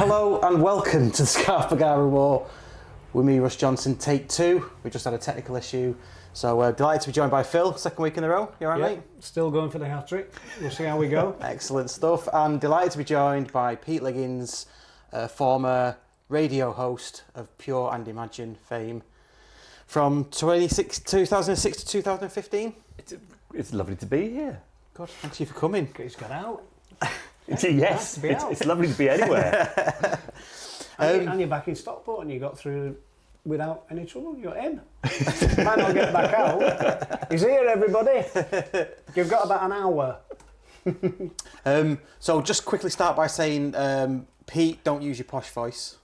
Hello and welcome to the Scarf Bagara War with me, Russ Johnson, take 2. We just had a technical issue, so delighted to be joined by Phil, second week in a row. You alright, mate? Still going for the hat-trick. We'll see how we go. Excellent stuff. And delighted to be joined by Pete Liggins, former radio host of Pure and Imagine fame from 2006 to 2015. It's lovely to be here. Good, thank you for coming. He's got out. Yes, it's lovely to be anywhere. And you're back in Stockport and you got through without any trouble. You're in. Might not get back out. He's here, everybody. You've got about an hour. So just quickly start by saying, Pete, don't use your posh voice.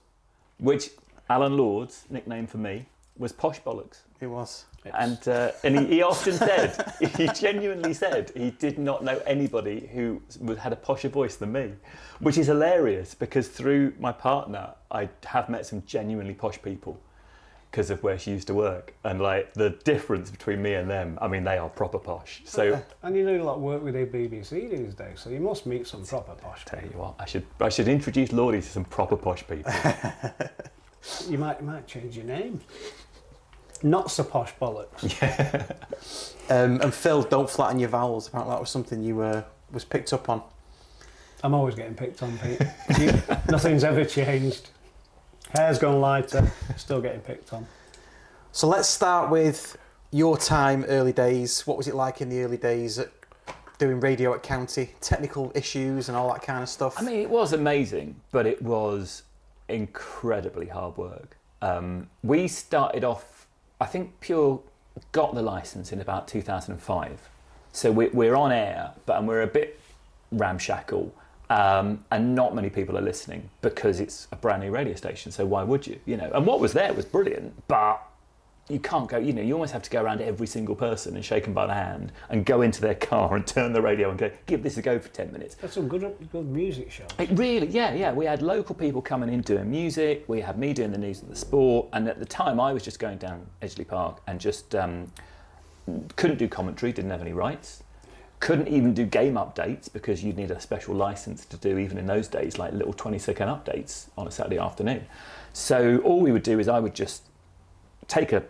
Which Alan Lord's nickname for me was Posh Bollocks. It was. And he often said, he genuinely said, he did not know anybody who had a posher voice than me, which is hilarious because through my partner, I have met some genuinely posh people because of where she used to work. And like the difference between me and them, I mean, they are proper posh. So, and you do a lot of work with the BBC these days, so you must meet some proper posh people. Tell you what, I should introduce Lordy to some proper posh people. You might change your name. Not so posh bollocks. Yeah. And Phil, don't flatten your vowels. Apparently that was something you was picked up on. I'm always getting picked on, Pete. Nothing's ever changed. Hair's gone lighter, still getting picked on. So let's start with your time, early days. What was it like in the early days at doing radio at County? Technical issues and all that kind of stuff. I mean, it was amazing, but it was incredibly hard work. We started off, I think Pure got the licence in about 2005. So we're on air, but we're a bit ramshackle, and not many people are listening because it's a brand new radio station. So why would you? You know, and what was there was brilliant, but you can't go. You know, you almost have to go around to every single person and shake them by the hand and go into their car and turn the radio and go, give this a go for 10 minutes. That's some good music shows. It really, yeah. We had local people coming in doing music. We had me doing the news and the sport. And at the time, I was just going down Edgeley Park and just couldn't do commentary, didn't have any rights. Couldn't even do game updates because you'd need a special license to do, even in those days, like little 20-second updates on a Saturday afternoon. So all we would do is I would just take a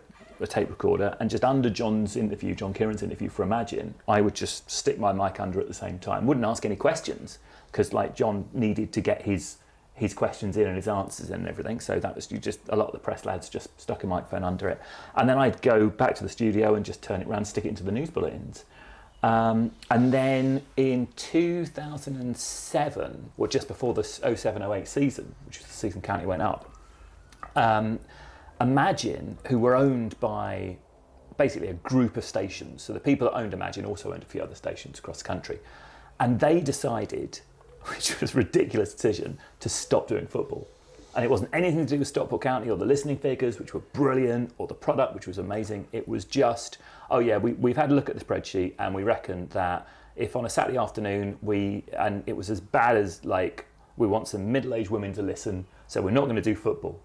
tape recorder and just under John Kieran's interview for Imagine, I would just stick my mic under at the same time. Wouldn't ask any questions because like John needed to get his questions in and his answers in and everything. So that was a lot of the press lads just stuck a microphone under it. And then I'd go back to the studio and just turn it around, stick it into the news bulletins. And then in 2007, or just before the 07-08 season, which was the season County went up, Imagine, who were owned by basically a group of stations, so the people that owned Imagine also owned a few other stations across the country, and they decided, which was a ridiculous decision, to stop doing football. And it wasn't anything to do with Stockport County or the listening figures, which were brilliant, or the product, which was amazing. It was just, oh yeah, we've had a look at the spreadsheet and we reckon that if on a Saturday afternoon and it was as bad as like, we want some middle-aged women to listen, so we're not going to do football.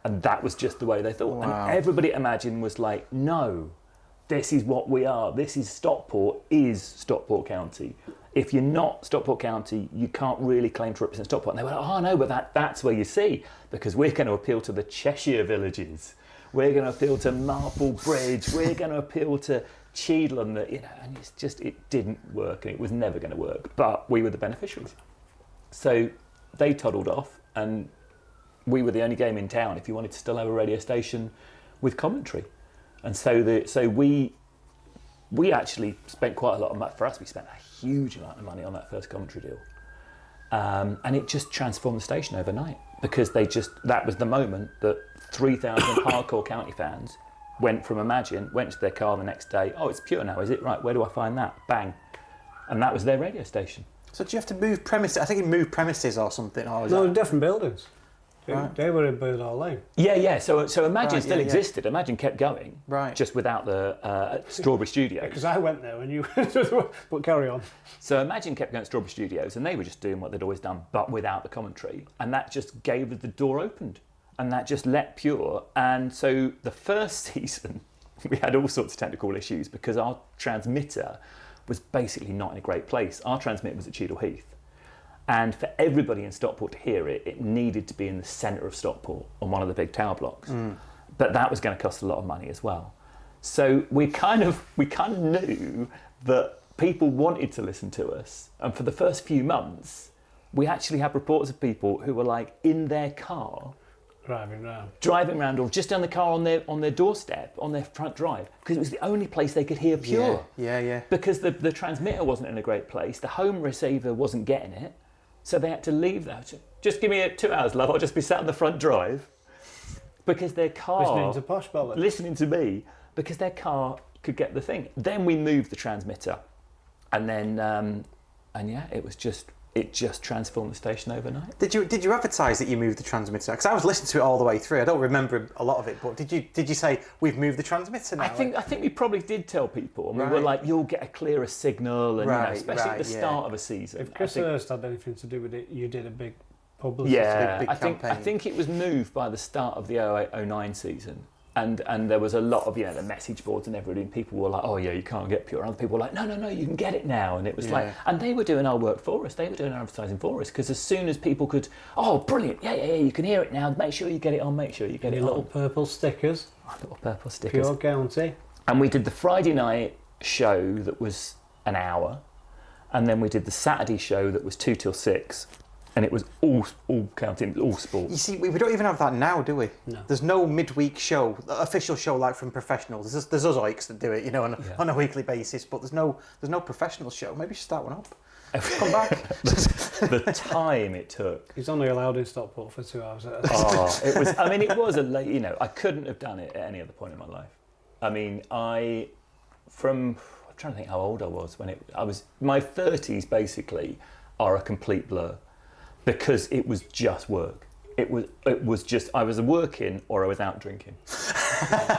And that was just the way they thought. Wow. And everybody at Imagine was like, no, this is what we are. This is Stockport County. If you're not Stockport County, you can't really claim to represent Stockport. And they were like, oh no, but that's where you see, because we're going to appeal to the Cheshire villages. We're going to appeal to Marple Bridge. We're going to appeal to Cheadle and and it's just, it didn't work and it was never going to work. But we were the beneficiaries. So they toddled off and we were the only game in town if you wanted to still have a radio station with commentary. And so we actually spent quite a lot of money. For us, we spent a huge amount of money on that first commentary deal. And it just transformed the station overnight because that was the moment that 3,000 hardcore County fans went from Imagine, went to their car the next day, oh, it's Pure now, is it? Right, where do I find that? Bang. And that was their radio station. So do you have to move premises? I think you moved premises or something. Or no, different buildings. Right. They were in Birdall Lane. Yeah. So Imagine still existed. Imagine kept going. Right. Just without the Strawberry Studios. Because I went there when you. But carry on. So Imagine kept going to Strawberry Studios, and they were just doing what they'd always done, but without the commentary, and that just gave the door opened, and that just let Pure. And so the first season, we had all sorts of technical issues because our transmitter was basically not in a great place. Our transmitter was at Cheadle Heath. And for everybody in Stockport to hear it, it needed to be in the centre of Stockport on one of the big tower blocks. But that was going to cost a lot of money as well. So we kind of knew that people wanted to listen to us. And for the first few months, we actually had reports of people who were like in their car, driving around, or just down the car on their doorstep, on their front drive, because it was the only place they could hear Pure. Yeah. Because the transmitter wasn't in a great place, the home receiver wasn't getting it, so they had to leave that. Just give me 2 hours, love. I'll just be sat on the front drive, because their car listening to Posh Bollock. Listening to me, because their car could get the thing. Then we moved the transmitter, and then it just transformed the station overnight. Did you advertise that you moved the transmitter? Because I was listening to it all the way through. I don't remember a lot of it, but did you say we've moved the transmitter now? I think we probably did tell people, and we were like, you'll get a clearer signal, and especially at the start of a season. If Chris Hurst had anything to do with it, you did a big publicity. Yeah, big campaign. I think it was moved by the start of the 08-09 season. And there was a lot of, the message boards and everything. People were like, oh yeah, you can't get Pure. And other people were like, no, you can get it now. And it was like, and they were doing our work for us. They were doing our advertising for us. Because as soon as people could, oh, brilliant, yeah, you can hear it now. Make sure you get it on, Little purple stickers. Little purple stickers. Pure County. And we did the Friday night show that was an hour. And then we did the Saturday show that was 2 till 6. And it was all counting, all sport. You see, we don't even have that now, do we? No. There's no midweek show, official show like from Professionals. There's us oiks that do it, on a weekly basis. But there's no professional show. Maybe you should start one up. Come back. The time it took. He's only allowed in Stockport for 2 hours at a time. Oh, it was. I mean, it was a late. I couldn't have done it at any other point in my life. I mean, I'm trying to think how old I was when I was. My 30s basically are a complete blur. Because it was just work. It was just, I was working or I was out drinking.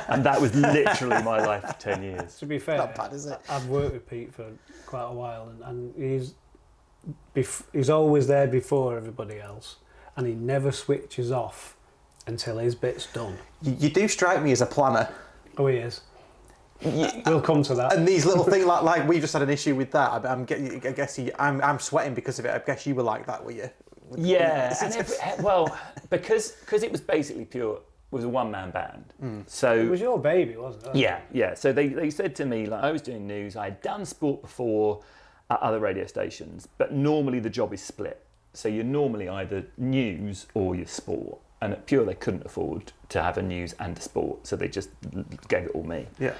And that was literally my life for 10 years. To be fair, not bad, is it? I've worked with Pete for quite a while, and he's always there before everybody else, and he never switches off until his bit's done. You do strike me as a planner. Oh, he is. We'll come to that. And these little things, like we just had an issue with that. I'm sweating because of it. I guess you were like that, were you? Yeah, because it was basically Pure, was a one-man band. So it was your baby, wasn't it? Yeah. So they said to me, like, I was doing news. I had done sport before at other radio stations, but normally the job is split. So you're normally either news or you're sport. And at Pure, they couldn't afford to have a news and a sport, so they just gave it all me. Yeah.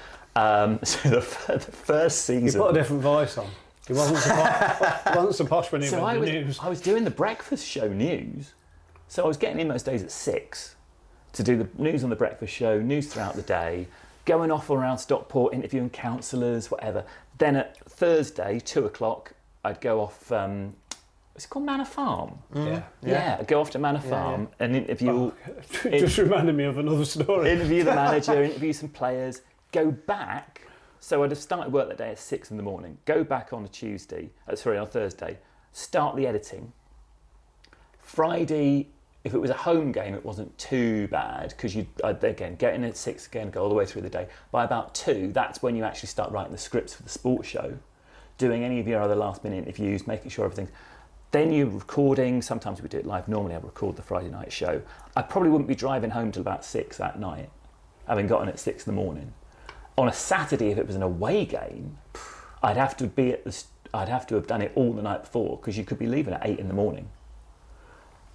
So the first season, you put a different voice on. He wasn't so posh when he read the news. I was doing the breakfast show news, so I was getting in most days at 6 to do the news on the breakfast show, news throughout the day, going off around Stockport, interviewing councillors, whatever. Then at Thursday, 2 o'clock, I'd go off. What's it called, Manor Farm? Yeah. I'd go off to Manor Farm and interview. Just reminded me of another story. Interview the manager, interview some players, go back. So I'd have started work that day at 6 in the morning, go back on a on Thursday, start the editing. Friday, if it was a home game, it wasn't too bad because I'd again get in at 6 again, go all the way through the day. By about 2, that's when you actually start writing the scripts for the sports show, doing any of your other last minute interviews, making sure everything's. Then you're recording. Sometimes we do it live. Normally I record the Friday night show. I probably wouldn't be driving home till about 6 that night, having gotten at 6 in the morning. On a Saturday, if it was an away game, I'd have to have done it all the night before because you could be leaving at 8 in the morning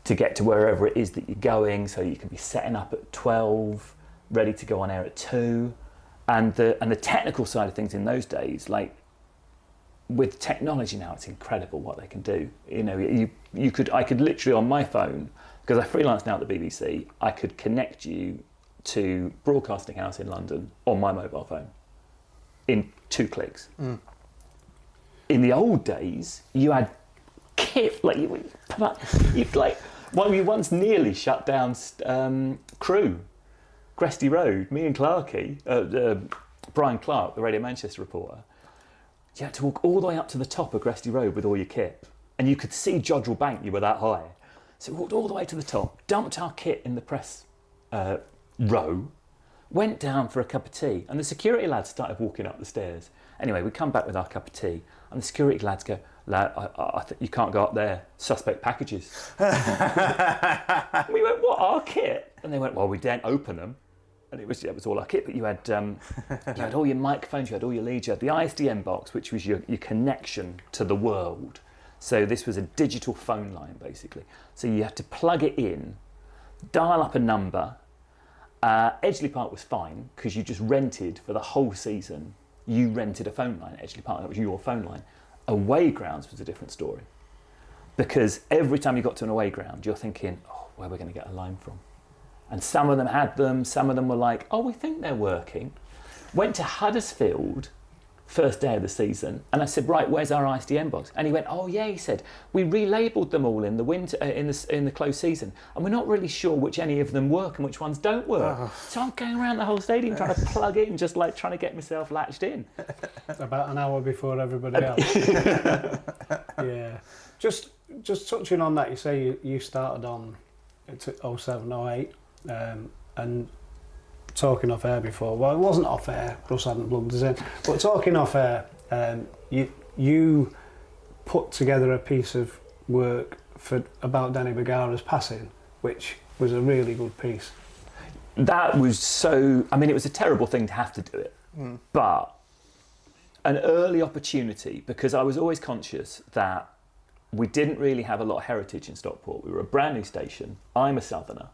to get to wherever it is that you're going. So you can be setting up at 12, ready to go on air at 2, and the technical side of things in those days, like with technology now, it's incredible what they can do. I could literally on my phone, because I freelance now at the BBC, I could connect you to Broadcasting House in London on my mobile phone in 2 clicks. In the old days, you had kit, we once nearly shut down Crew, Gresty Road, me and Clarkey, Brian Clark, the Radio Manchester reporter. You had to walk all the way up to the top of Gresty Road with all your kit, and you could see Jodrell Bank, you were that high. So we walked all the way to the top, dumped our kit in the press row, went down for a cup of tea, and the security lads started walking up the stairs. Anyway, we come back with our cup of tea, and the security lads go, You can't go up there, suspect packages. We went, what, our kit? And they went, well, we daren't open them. And it was all our kit, but you had all your microphones, you had all your leads, you had the ISDN box, which was your connection to the world. So this was a digital phone line, basically. So you had to plug it in, dial up a number. Edgeley Park was fine, because you just rented for the whole season. You rented a phone line at Edgeley Park, that was your phone line. Away grounds was a different story. Because every time you got to an away ground, you're thinking, oh, where are we going to get a line from? And some of them had them, some of them were like, oh, we think they're working. Went to Huddersfield, first day of the season, and I said, right, where's our ISDN box? And he went, oh yeah, he said, we relabeled them all in the winter, in the closed season, and we're not really sure which any of them work and which ones don't work. Oh. So I'm going around the whole stadium trying to plug in, just like trying to get myself latched in. About an hour before everybody else. Yeah. Just touching on that, you say you started on 07, 08. And talking off air before, well, it wasn't off air, Russ hadn't plugged us in, but talking off air, you put together a piece of work about Danny Bergara's passing, which was a really good piece. That was so, I mean, it was a terrible thing to have to do it, but an early opportunity, because I was always conscious that we didn't really have a lot of heritage in Stockport. We were a brand new station. I'm a southerner.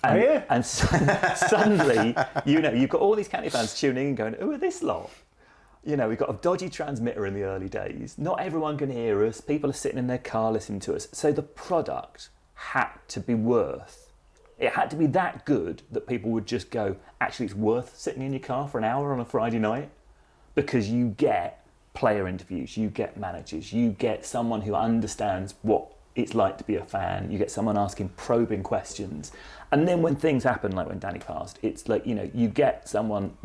And suddenly, you've got all these county fans tuning in going, who are this lot? We've got a dodgy transmitter in the early days. Not everyone can hear us. People are sitting in their car listening to us. So the product had to be it had to be that good that people would just go, actually, it's worth sitting in your car for an hour on a Friday night, because you get player interviews, you get managers, you get someone who understands what it's like to be a fan, you get someone asking probing questions. And then when things happen, like when Danny passed, it's like, you get someone,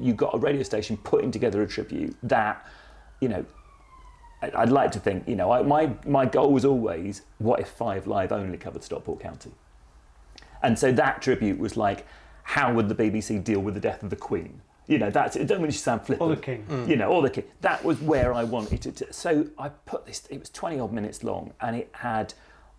you got a radio station putting together a tribute that, I'd like to think, my goal was always, what if 5 Live only covered Stockport County? And so that tribute was like, how would the BBC deal with the death of the Queen? That's it. Don't really sound flippant. Or the King. Or the King. That was where I wanted it to. So I put this, it was 20 odd minutes long, and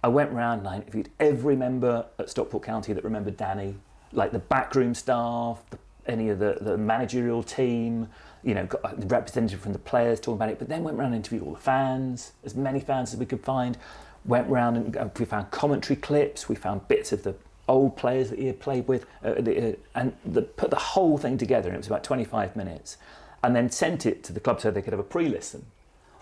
I went round and I interviewed every member at Stockport County that remembered Danny, like the backroom staff, any of the managerial team, got a representative from the players talking about it, but then went round and interviewed all the fans, as many fans as we could find. Went round and we found commentary clips, we found bits of the old players that he had played with, put the whole thing together, and it was about 25 minutes, and then sent it to the club so they could have a pre-listen.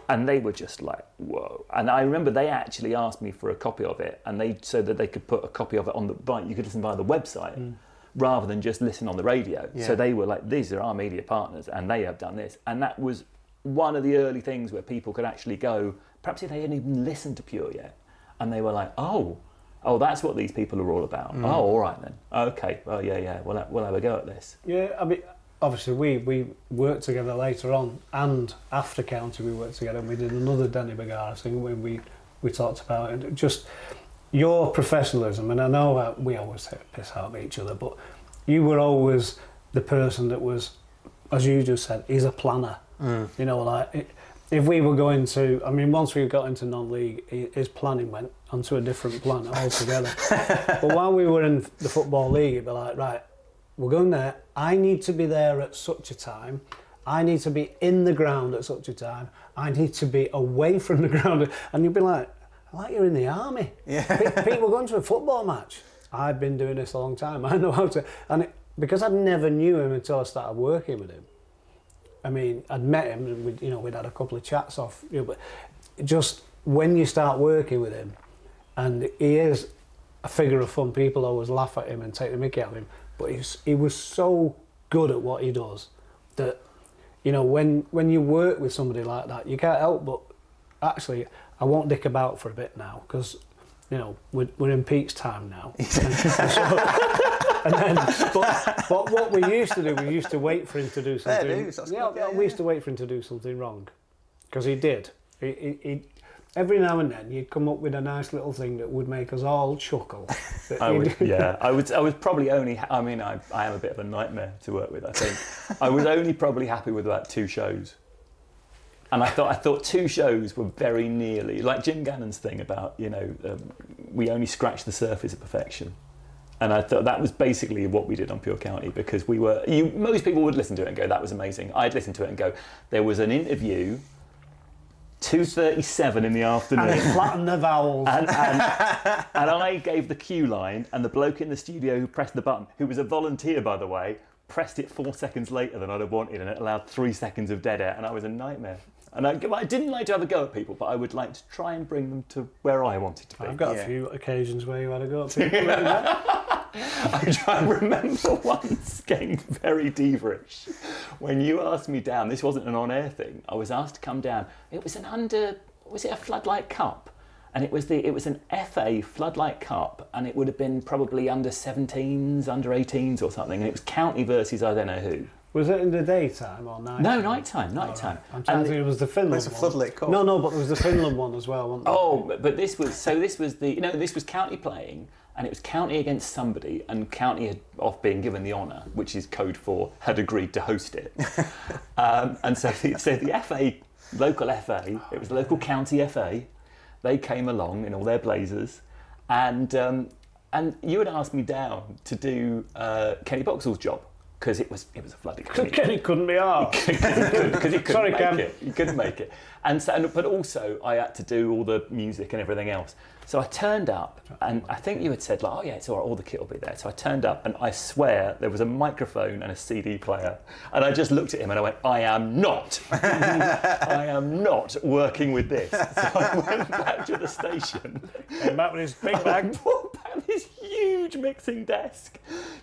And they were just like, whoa. And I remember they actually asked me for a copy of it, and so that they could put a copy of it you could listen via the website rather than just listen on the radio. Yeah. So they were like, these are our media partners, and they have done this. And that was one of the early things where people could actually go, perhaps if they hadn't even listened to Pure yet, and they were like, oh, that's what these people are all about. Oh, all right then. Okay, well, yeah, we'll have a go at this. Yeah, I mean, obviously we worked together later on, and after County we worked together, and we did another Danny Bergara thing when we talked about it. Just your professionalism, and I know we always take a piss out of each other, but you were always the person that was, as you just said, he's a planner. If we were going to, once we got into non-league, his planning went onto a different plan altogether. But while we were in the Football League, it'd be like, right, we're going there, I need to be there at such a time, I need to be in the ground at such a time, I need to be away from the ground, and you'd be like you're in the army. Yeah. Pete, we're going to a football match. I've been doing this a long time, I know how to, because I never knew him until I started working with him. I'd met him, and we'd had a couple of chats off, but just when you start working with him, and he is a figure of fun, people always laugh at him and take the mickey out of him, but he was so good at what he does that, when you work with somebody like that, you can't help but, actually, I won't dick about for a bit now, because, we're in Pete's time now. But what we used to do, we used to wait for him to do something. We used to wait for him to do something wrong, because he did. He every now and then you'd come up with a nice little thing that would make us all chuckle. I was probably only. I am a bit of a nightmare to work with. I think I was only probably happy with about 2 shows, And I thought 2 shows were very nearly like Jim Gannon's thing about we only scratch the surface of perfection. And I thought that was basically what we did on Pure County, because most people would listen to it and go, that was amazing. I'd listen to it and go, there was an interview, 2:37 in the afternoon. And it flattened the vowels. And I gave the cue line, and the bloke in the studio who pressed the button, who was a volunteer, by the way, pressed it 4 seconds later than I'd have wanted, and it allowed 3 seconds of dead air, and I was a nightmare. And I didn't like to have a go at people, but I would like to try and bring them to where I wanted to be. I've got a few occasions where you had a go at people. I try and remember once getting very diva-ish when you asked me down. This wasn't an on-air thing. I was asked to come down. It was was it a Floodlight Cup? And it was an FA Floodlight Cup, and it would have been probably under 17s, under 18s or something. And it was county versus I don't know who. Was it in the daytime or night? No, nighttime. Right. I'm trying to think. It was the Finland It's a Floodlight Cup. No, but there was the Finland one as well, wasn't there? Oh, but this was county playing, and it was county against somebody, and county had, off being given the honour, which is code for had agreed to host it. And so the FA, local FA, it was the local county FA. They came along in all their blazers, and you had asked me down to do Kenny Boxall's job, because it was a flooded Kenny. Kenny couldn't be arsed. Because he couldn't Sorry, make Cam. it. He couldn't make it. But also I had to do all the music and everything else. So I turned up, and I think you had said, like, oh yeah, it's all right, all the kit will be there. So I turned up, and I swear there was a microphone and a CD player. And I just looked at him and I went, I am not working with this. So I went back to the station. Came back with his big bag. Brought back this huge mixing desk,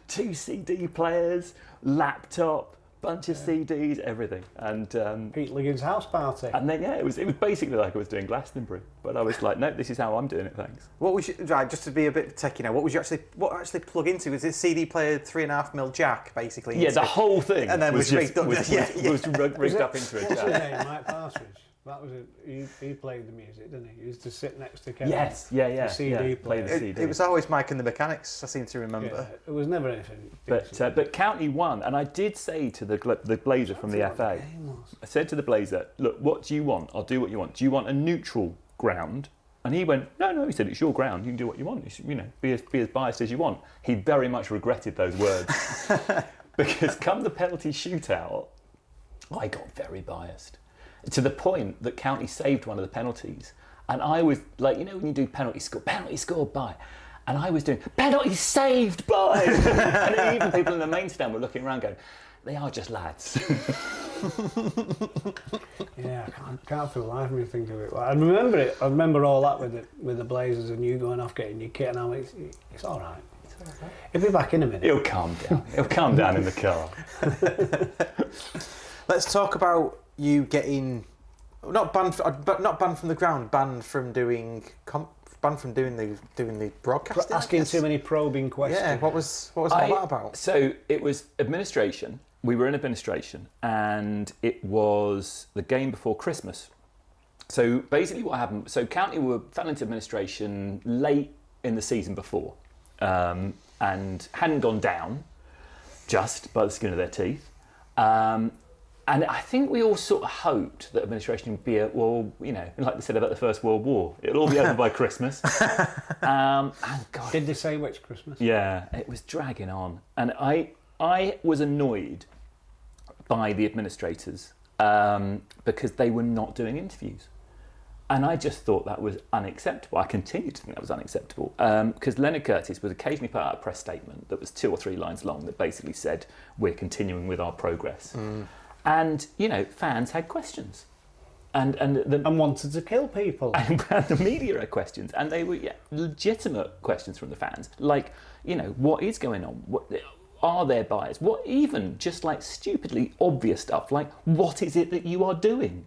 2 CD players, laptop, bunch of CDs, everything, and Pete Liggins' house party. and then it was basically like I was doing Glastonbury, but I was like, no, this is how I'm doing it, thanks. What was just to be a bit techie now? What actually plug into? Was it CD player 3.5mm jack basically? Yeah, the whole thing, and then was rigged up. rigged up into a What's his jack. name? Mike Partridge. That was it. He played the music, didn't he? He used to sit next to Kevin. Yes, yeah, The CD play player. the CD. It was always Mike and the Mechanics. I seem to remember. Yeah, it was never anything. But County won, and I did say to the blazer from the FA, I said to the blazer, look, what do you want? I'll do what you want. Do you want a neutral ground? And he went, no. He said, it's your ground. You can do what you want. You should, be as biased as you want. He very much regretted those words because come the penalty shootout, I got very biased to the point that County saved one of the penalties, and I was like, when you do penalty scored by. And I was doing, penalty saved by! And even people in the main stand were looking around going, they are just lads. Yeah, I can't feel life me thinking of it. I remember it. I remember all that with the Blazers and you going off getting your kit, and I'm like, it's all right. He'll be back in a minute. He'll calm down. He'll calm down in the car. Let's talk about you getting not banned from the ground, banned from doing the broadcasting. Asking too many probing questions. Yeah, what was all that about? So it was administration. We were in administration, and it was the game before Christmas. So basically what happened, so County fell into administration late in the season before, and hadn't gone down just by the skin of their teeth. And I think we all sort of hoped that administration would be like they said about the First World War, it'll all be over by Christmas. And God, Did they say which Christmas? yeah, it was dragging on. And I was annoyed by the administrators because they were not doing interviews. And I just thought that was unacceptable. I continue to think that was unacceptable. Because Leonard Curtis would occasionally put out a press statement that was 2 or 3 lines long that basically said, we're continuing with our progress. And, fans had questions. And wanted to kill people. And the media had questions. And they were legitimate questions from the fans. Like, what is going on? What are there bias? What even just like stupidly obvious stuff? Like, what is it that you are doing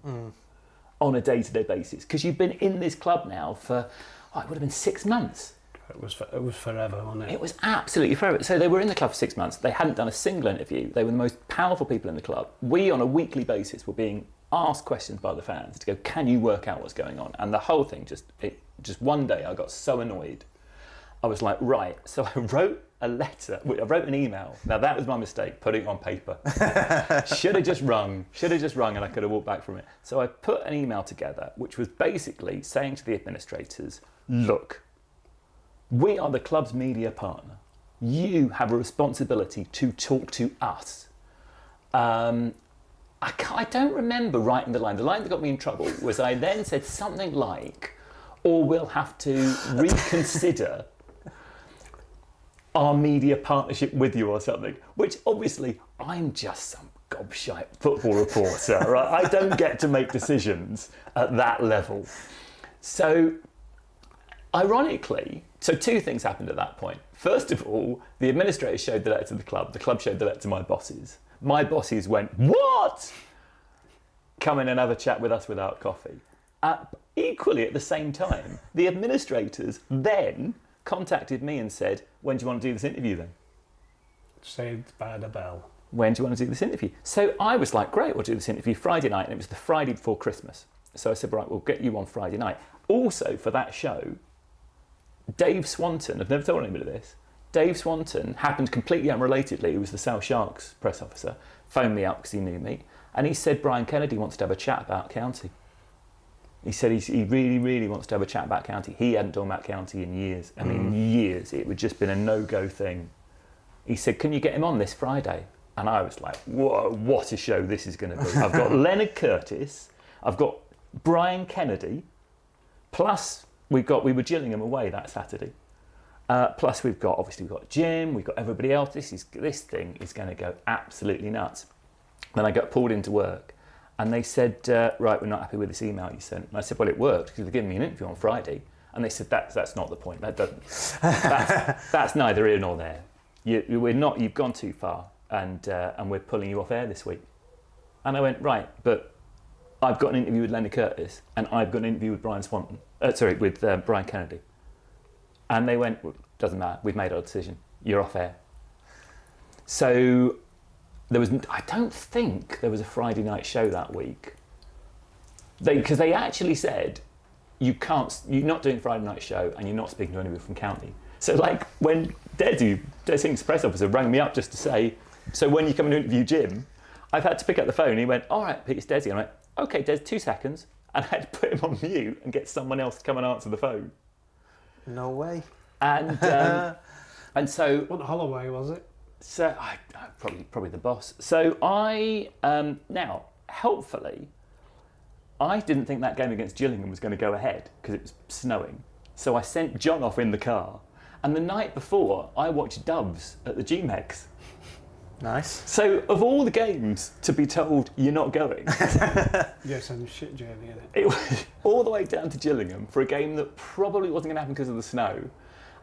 on a day-to-day basis? Because you've been in this club now for, it would have been 6 months. It was forever, wasn't it? It was absolutely forever. So they were in the club for 6 months. They hadn't done a single interview. They were the most powerful people in the club. We, on a weekly basis, were being asked questions by the fans to go, can you work out what's going on? And the whole thing just one day I got so annoyed. I was like, right. So I wrote a letter. I wrote an email. Now that was my mistake, putting it on paper. Should have just rung, and I could have walked back from it. So I put an email together, which was basically saying to the administrators, look, we are the club's media partner. You have a responsibility to talk to us. I don't remember writing the line. The line that got me in trouble was I then said something like, or we'll have to reconsider our media partnership with you or something, which obviously I'm just some gobshite football reporter, right? I don't get to make decisions at that level. So ironically, so two things happened at that point. First of all, the administrators showed the letter to the club showed the letter to my bosses. My bosses went, what? Come in and have a chat with us without coffee. Equally at the same time, the administrators then contacted me and said, when do you want to do this interview then? Saved by the bell. When do you want to do this interview? So I was like, great, we'll do this interview Friday night, and it was the Friday before Christmas. So I said, right, we'll get you on Friday night. Also for that show, Dave Swanton, I've never told anybody this, Dave Swanton happened completely unrelatedly, he was the South Sharks press officer, phoned me up because he knew me, and he said Brian Kennedy wants to have a chat about County. He said he really, really wants to have a chat about County. He hadn't done about County in years. I mean, years. It would just been a no-go thing. He said, can you get him on this Friday? And I was like, whoa, what a show this is going to be. I've got Leonard Curtis, I've got Brian Kennedy, plus we were Gillingham away that Saturday. Plus we've got Jim, we've got everybody else. This thing is going to go absolutely nuts. Then I got pulled into work. And they said, right, we're not happy with this email you sent. And I said, well, it worked because they're giving me an interview on Friday. And they said, that's not the point. That's neither here nor there. You've gone too far, and we're pulling you off air this week. And I went, right, but I've got an interview with Leonard Curtis, and I've got an interview with with Brian Kennedy. And they went, well, doesn't matter, we've made our decision. You're off air. So I don't think there was a Friday night show that week. Because they actually said, you're not doing a Friday night show and you're not speaking to anybody from County. So like when Des Hink's press officer rang me up just to say, so when you come to interview Jim, I've had to pick up the phone. He went, all right, Pete, it's Desi. And I went, okay, Des, 2 seconds. And I had to put him on mute and get someone else to come and answer the phone. No way. And and so... What Holloway was it? So I probably the boss. So I now helpfully, I didn't think that game against Gillingham was going to go ahead because it was snowing. So I sent John off in the car, and the night before I watched Doves at the GMEX. Nice. So of all the games to be told you're not going, Yes, and shit journey in it. it was all the way down to Gillingham for a game that probably wasn't going to happen because of the snow,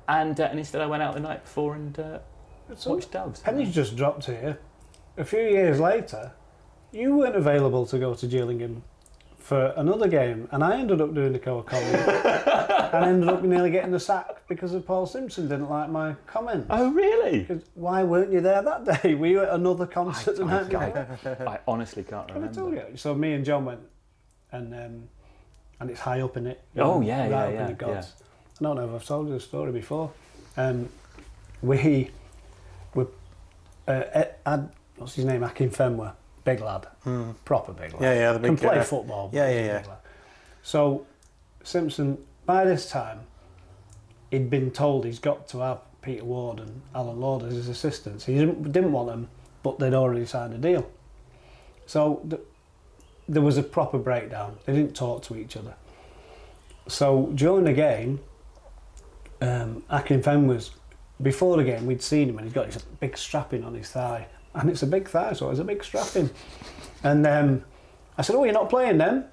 and instead I went out the night before and. Watch Doves. Penny's just dropped here. A few years later, you weren't available to go to Gillingham for another game, and I ended up doing the co-commentator. and ended up nearly getting the sack because of Paul Simpson didn't like my comments. Oh, really? Why weren't you there that day? Were you at another concert the night before? I honestly can't remember. Have I told you? So me and John went, and it's high up in it. Oh, yeah, right yeah, up yeah. in the gods. Yeah. I don't know if I've told you the story before. We what's his name? Akin Fenwa, big lad, proper big lad. Yeah, the big can play guy. football. Yeah. So Simpson, by this time, he'd been told he's got to have Peter Ward and Alan Lord as his assistants. He didn't want them, but they'd already signed a deal. So there was a proper breakdown. They didn't talk to each other. So during the game, Akin Fenwa's. Before the game, we'd seen him and he's got this big strapping on his thigh. And it's a big thigh, so it's a big strapping. And I said, oh, you're not playing then?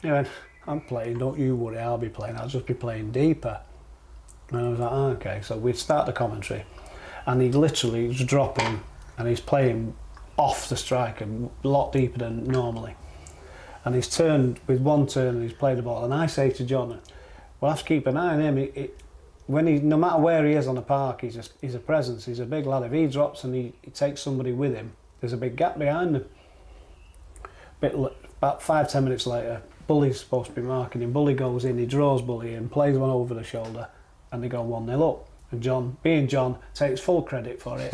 He went, I'm playing, don't you worry, I'll be playing, I'll just be playing deeper. And I was like, oh, okay. So we'd start the commentary. And he literally was dropping and he's playing off the striker, a lot deeper than normally. And he's turned with one turn and he's played the ball. And I say to John, we'll have to keep an eye on him. No matter where he is on the park, he's a presence. He's a big lad. If he drops and he takes somebody with him, there's a big gap behind him. About 5-10 minutes later, Bully's supposed to be marking him. Bully goes in, he draws Bully in, plays one over the shoulder, and they go 1-0 up. And John, being John, takes full credit for it.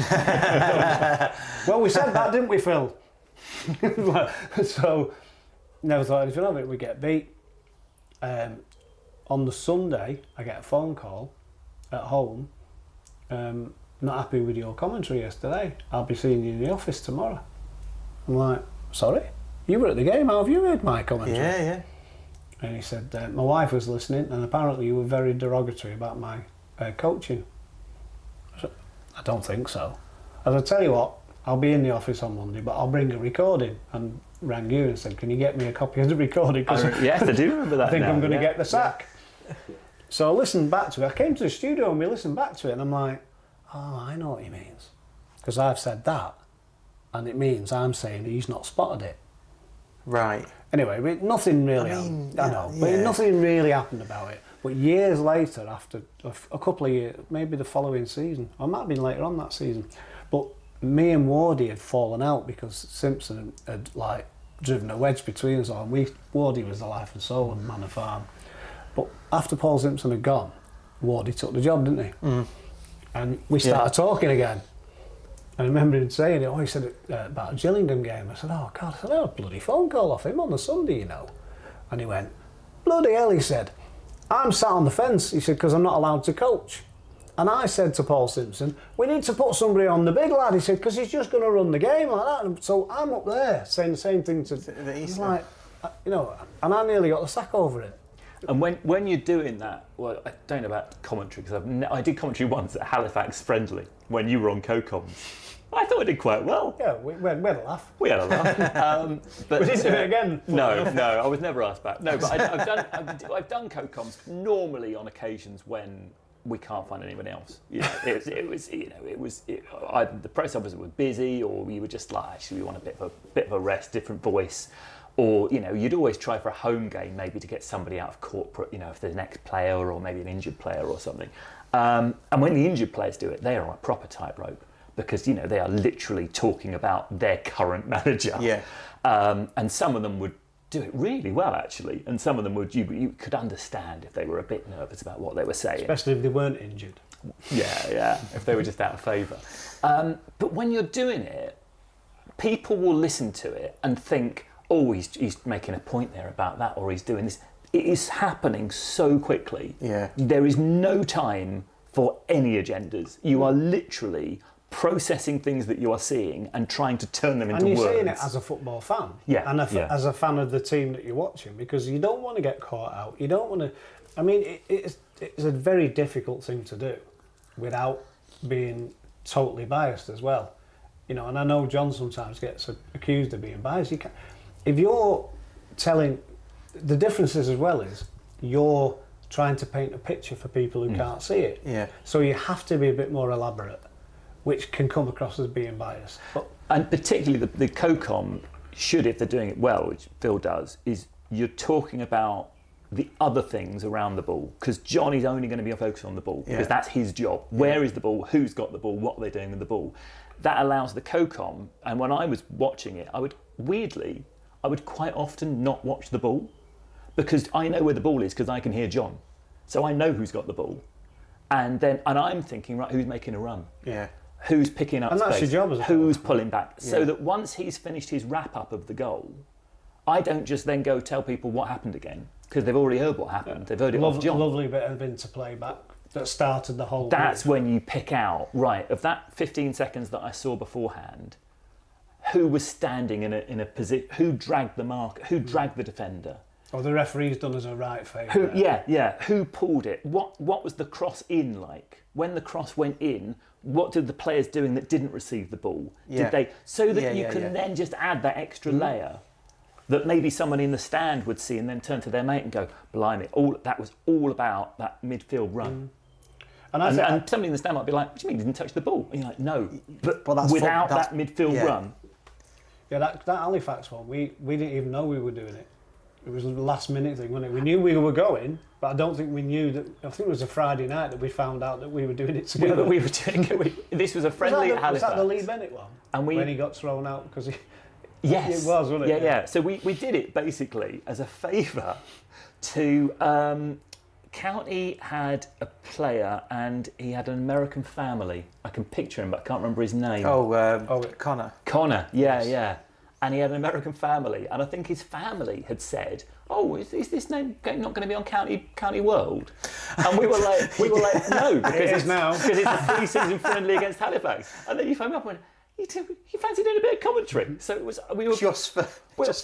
Well, we said that, didn't we, Phil? So, never thought anything of it. We get beat. On the Sunday, I get a phone call at home. Not happy with your commentary yesterday. I'll be seeing you in the office tomorrow. I'm like, sorry? You were at the game, how have you heard my commentary? Yeah. And he said, my wife was listening and apparently you were very derogatory about my coaching. I said, I don't think so. I said, tell you what, I'll be in the office on Monday, but I'll bring a recording. And rang you and said, can you get me a copy of the recording? Yes, I do remember that. I think I'm going to get the sack. So I listened back to it. I came to the studio and we listened back to it and I'm like, oh, I know what he means. Because I've said that and it means I'm saying he's not spotted it. Right. Anyway, nothing really happened. I know, but nothing really happened about it. But years later, after a couple of years, maybe the following season, or it might have been later on that season, but me and Wardy had fallen out because Simpson had like driven a wedge between us all. And Wardy was the life and soul of Manor Farm. But after Paul Simpson had gone, Wardy took the job, didn't he? Mm. And we started talking again. I remember him saying it, he said it about a Gillingham game. I said, oh God, I had a bloody phone call off him on the Sunday, you know. And he went, bloody hell, he said, I'm sat on the fence, he said, because I'm not allowed to coach. And I said to Paul Simpson, we need to put somebody on the big lad, he said, because he's just going to run the game like that. And so I'm up there saying the same thing to he's like, you know, and I nearly got the sack over it. And when you're doing that, well, I don't know about commentary, because I did commentary once at Halifax Friendly when you were on co-coms. I thought I did quite well. Yeah, we had a laugh. We had a laugh. But we didn't do it again. No, I was never asked back. No, but I've done co-coms normally on occasions when we can't find anyone else. You know, either the press officer was busy, or we were just like, actually, we want a bit of a rest, different voice. Or, you know, you'd always try for a home game, maybe to get somebody out of corporate, you know, if there's an ex-player or maybe an injured player or something. And when the injured players do it, they are on a proper tightrope because, you know, they are literally talking about their current manager. Yeah. And some of them would do it really well, actually. And some of them would, you could understand if they were a bit nervous about what they were saying. Especially if they weren't injured. Yeah, if they were just out of favour. But when you're doing it, people will listen to it and think, oh, he's making a point there about that, or he's doing this. It is happening so quickly. Yeah. There is no time for any agendas. You are literally processing things that you are seeing and trying to turn them into words. And you're saying it as a football fan. Yeah. And as a fan of the team that you're watching, because you don't want to get caught out. You don't want to... I mean, it's a very difficult thing to do without being totally biased as well. You know, and I know John sometimes gets accused of being biased. If you're telling... The difference is as well is you're trying to paint a picture for people who can't see it. Yeah. So you have to be a bit more elaborate, which can come across as being biased. And particularly the co-com should, if they're doing it well, which Phil does, is you're talking about the other things around the ball, because John is only going to be focused on the ball, because that's his job. Where is the ball? Who's got the ball? What are they doing with the ball? That allows the co-com, and when I was watching it, I would quite often not watch the ball, because I know where the ball is because I can hear John. So I know who's got the ball. And I'm thinking, right, who's making a run? Yeah. Who's picking up space? And that's your job as a who's pulling back? Yeah. So that once he's finished his wrap-up of the goal, I don't just then go tell people what happened again, because they've already heard what happened. Yeah. They've heard it off John. Lovely bit of interplay back that started the whole... That's when you pick out, right, of that 15 seconds that I saw beforehand, who was standing in a position, who dragged the mark, who dragged the defender. Or the referee's done us a right favour. Who pulled it? What was the cross in like? When the cross went in, what did the players doing that didn't receive the ball? Yeah. Did they? So that you can then just add that extra layer that maybe someone in the stand would see and then turn to their mate and go, blimey, that was all about that midfield run. And somebody in the stand might be like, what do you mean he didn't touch the ball? And you're like, no, but without that midfield run. Yeah, that Halifax one, we didn't even know we were doing it. It was a last minute thing, wasn't it? We knew we were going, but I don't think we knew that. I think it was a Friday night that we found out that we were doing it together. That we were doing it. This was a friendly at Halifax. Was that the Lee Bennett one? And when he got thrown out because he... Yes. It was, wasn't it? Yeah. So we did it basically as a favour to County had a player and he had an American family. I can picture him, but I can't remember his name. Connor. Connor, yeah. And he had an American family, and I think his family had said, "Oh, is this name not going to be on County World?" And we were like, "No, because it is now. Because it's a pre-season friendly against Halifax." And then you phoned me up and went, "You fancy doing a bit of commentary?" So it was. We were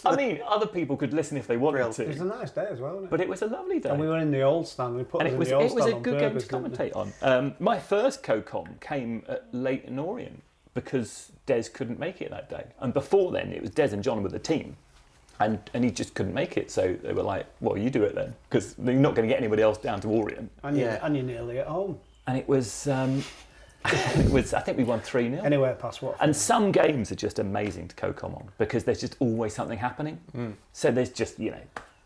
I mean, other people could listen if they wanted to. It was a nice day as well, wasn't it? But it was a lovely day. And we were in the old stand. We put us in the old stand. It was a good game to commentate on. My first co-com came at Leighton Orient because Des couldn't make it that day. And before then, it was Des and John with the team. And he just couldn't make it. So they were like, well, you do it then. Because they're not going to get anybody else down to Orient. And you're nearly at home. And it was... I think we won 3-0. Anywhere past what? And some games are just amazing to co-com on because there's just always something happening. So there's just,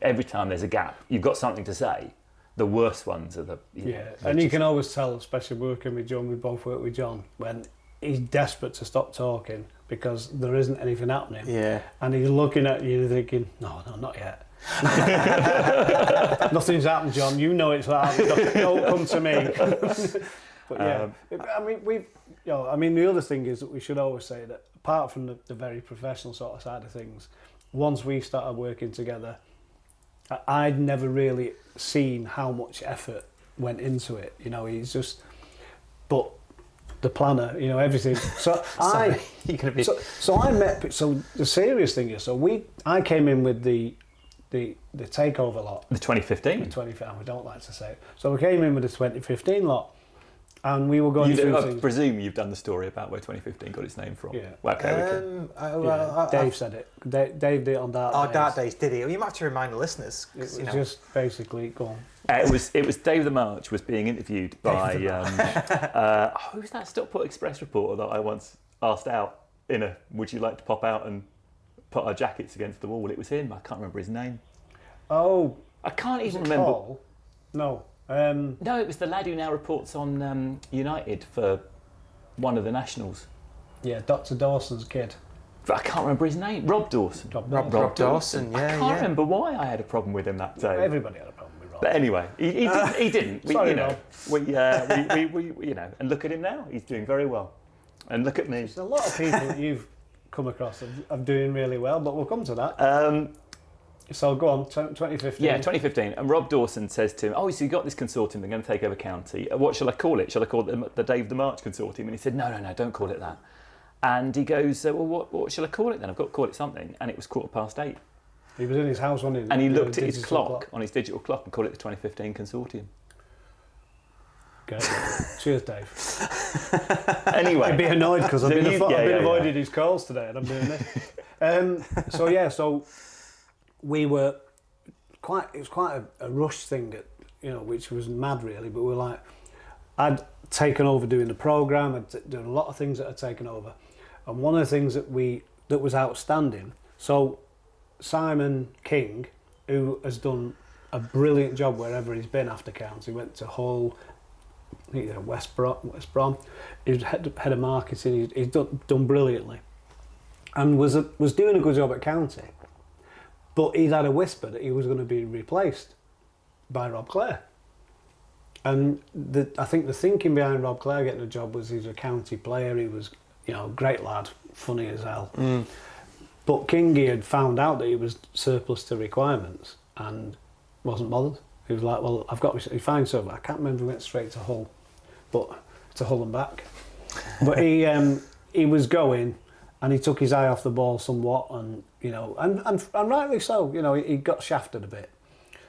every time there's a gap, you've got something to say. The worst ones are you can always tell, especially working with John, we both work with John, when he's desperate to stop talking because there isn't anything happening. Yeah. And he's looking at you thinking, no, not yet. Nothing's happened, John. You know it's happened. Don't come to me. But yeah, the other thing is that we should always say that apart from the very professional sort of side of things, once we started working together, I'd never really seen how much effort went into it. He's just, but the planner, everything. So the serious thing is, I came in with the takeover lot. The 2015. The 2015. We don't like to say it. So we came in with the 2015 lot. And we were going through things. I presume you've done the story about where 2015 got its name from. Yeah. Well, okay. Dave said it. Dave did it on Dart Days. Dart Days, did he? Well, you might have to remind the listeners. It was just basically gone. It was Dave the March was being interviewed by who was that Stockport Express reporter that I once asked out would you like to pop out and put our jackets against the wall? It was him. I can't remember his name. Oh, I can't even remember. Paul? No. No, it was the lad who now reports on United for one of the nationals. Yeah, Dr. Dawson's kid. But I can't remember his name. Rob Dawson. Rob Dawson, yeah. I can't remember why I had a problem with him that day. Everybody had a problem with Rob. But anyway, he didn't. Sorry, Rob. We and look at him now. He's doing very well. And look at me. There's a lot of people that you've come across of doing really well, but we'll come to that. So go on, 2015. Yeah, 2015. And Rob Dawson says to him, "Oh, so you got this consortium, they're going to take over County. What shall I call it? Shall I call it the Dave the March Consortium?" And he said, No, don't call it that. And he goes, "Well, what shall I call it then? I've got to call it something." And it was 8:15. He was in his house, wasn't he? And he looked at his clock on his digital clock and called it the 2015 Consortium. Okay. Cheers, Dave. Anyway. I'd be annoyed because I've been avoiding his calls today and I'm doing this. So we were it was quite a rush thing, which was mad really, but we were like, I'd taken over doing the programme, I'd done a lot of things that I'd taken over. And one of the things that was outstanding, so Simon King, who has done a brilliant job wherever he's been after County, went to Hull, West Brom, he was head of marketing, he's done brilliantly. And was doing a good job at County. But he'd had a whisper that he was going to be replaced by Rob Clare. And I think the thinking behind Rob Clare getting a job was he's a County player, he was, great lad, funny as hell. But Kingy had found out that he was surplus to requirements and wasn't bothered. He was like, well, I've got he finds so I can't remember if he went straight to Hull, but to Hull and back. But he was going and he took his eye off the ball somewhat and and rightly so, he got shafted a bit.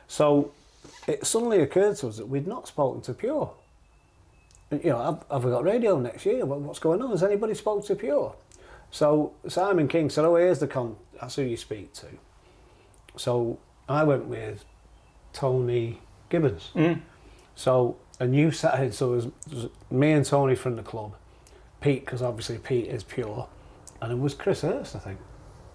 So it suddenly occurred to us that we'd not spoken to Pure. Have we got radio next year? What's going on? Has anybody spoken to Pure? So Simon King said, oh, here's that's who you speak to. So I went with Tony Gibbons. So a new Saturday, so it was me and Tony from the club, Pete, because obviously Pete is Pure, and it was Chris Hurst, I think.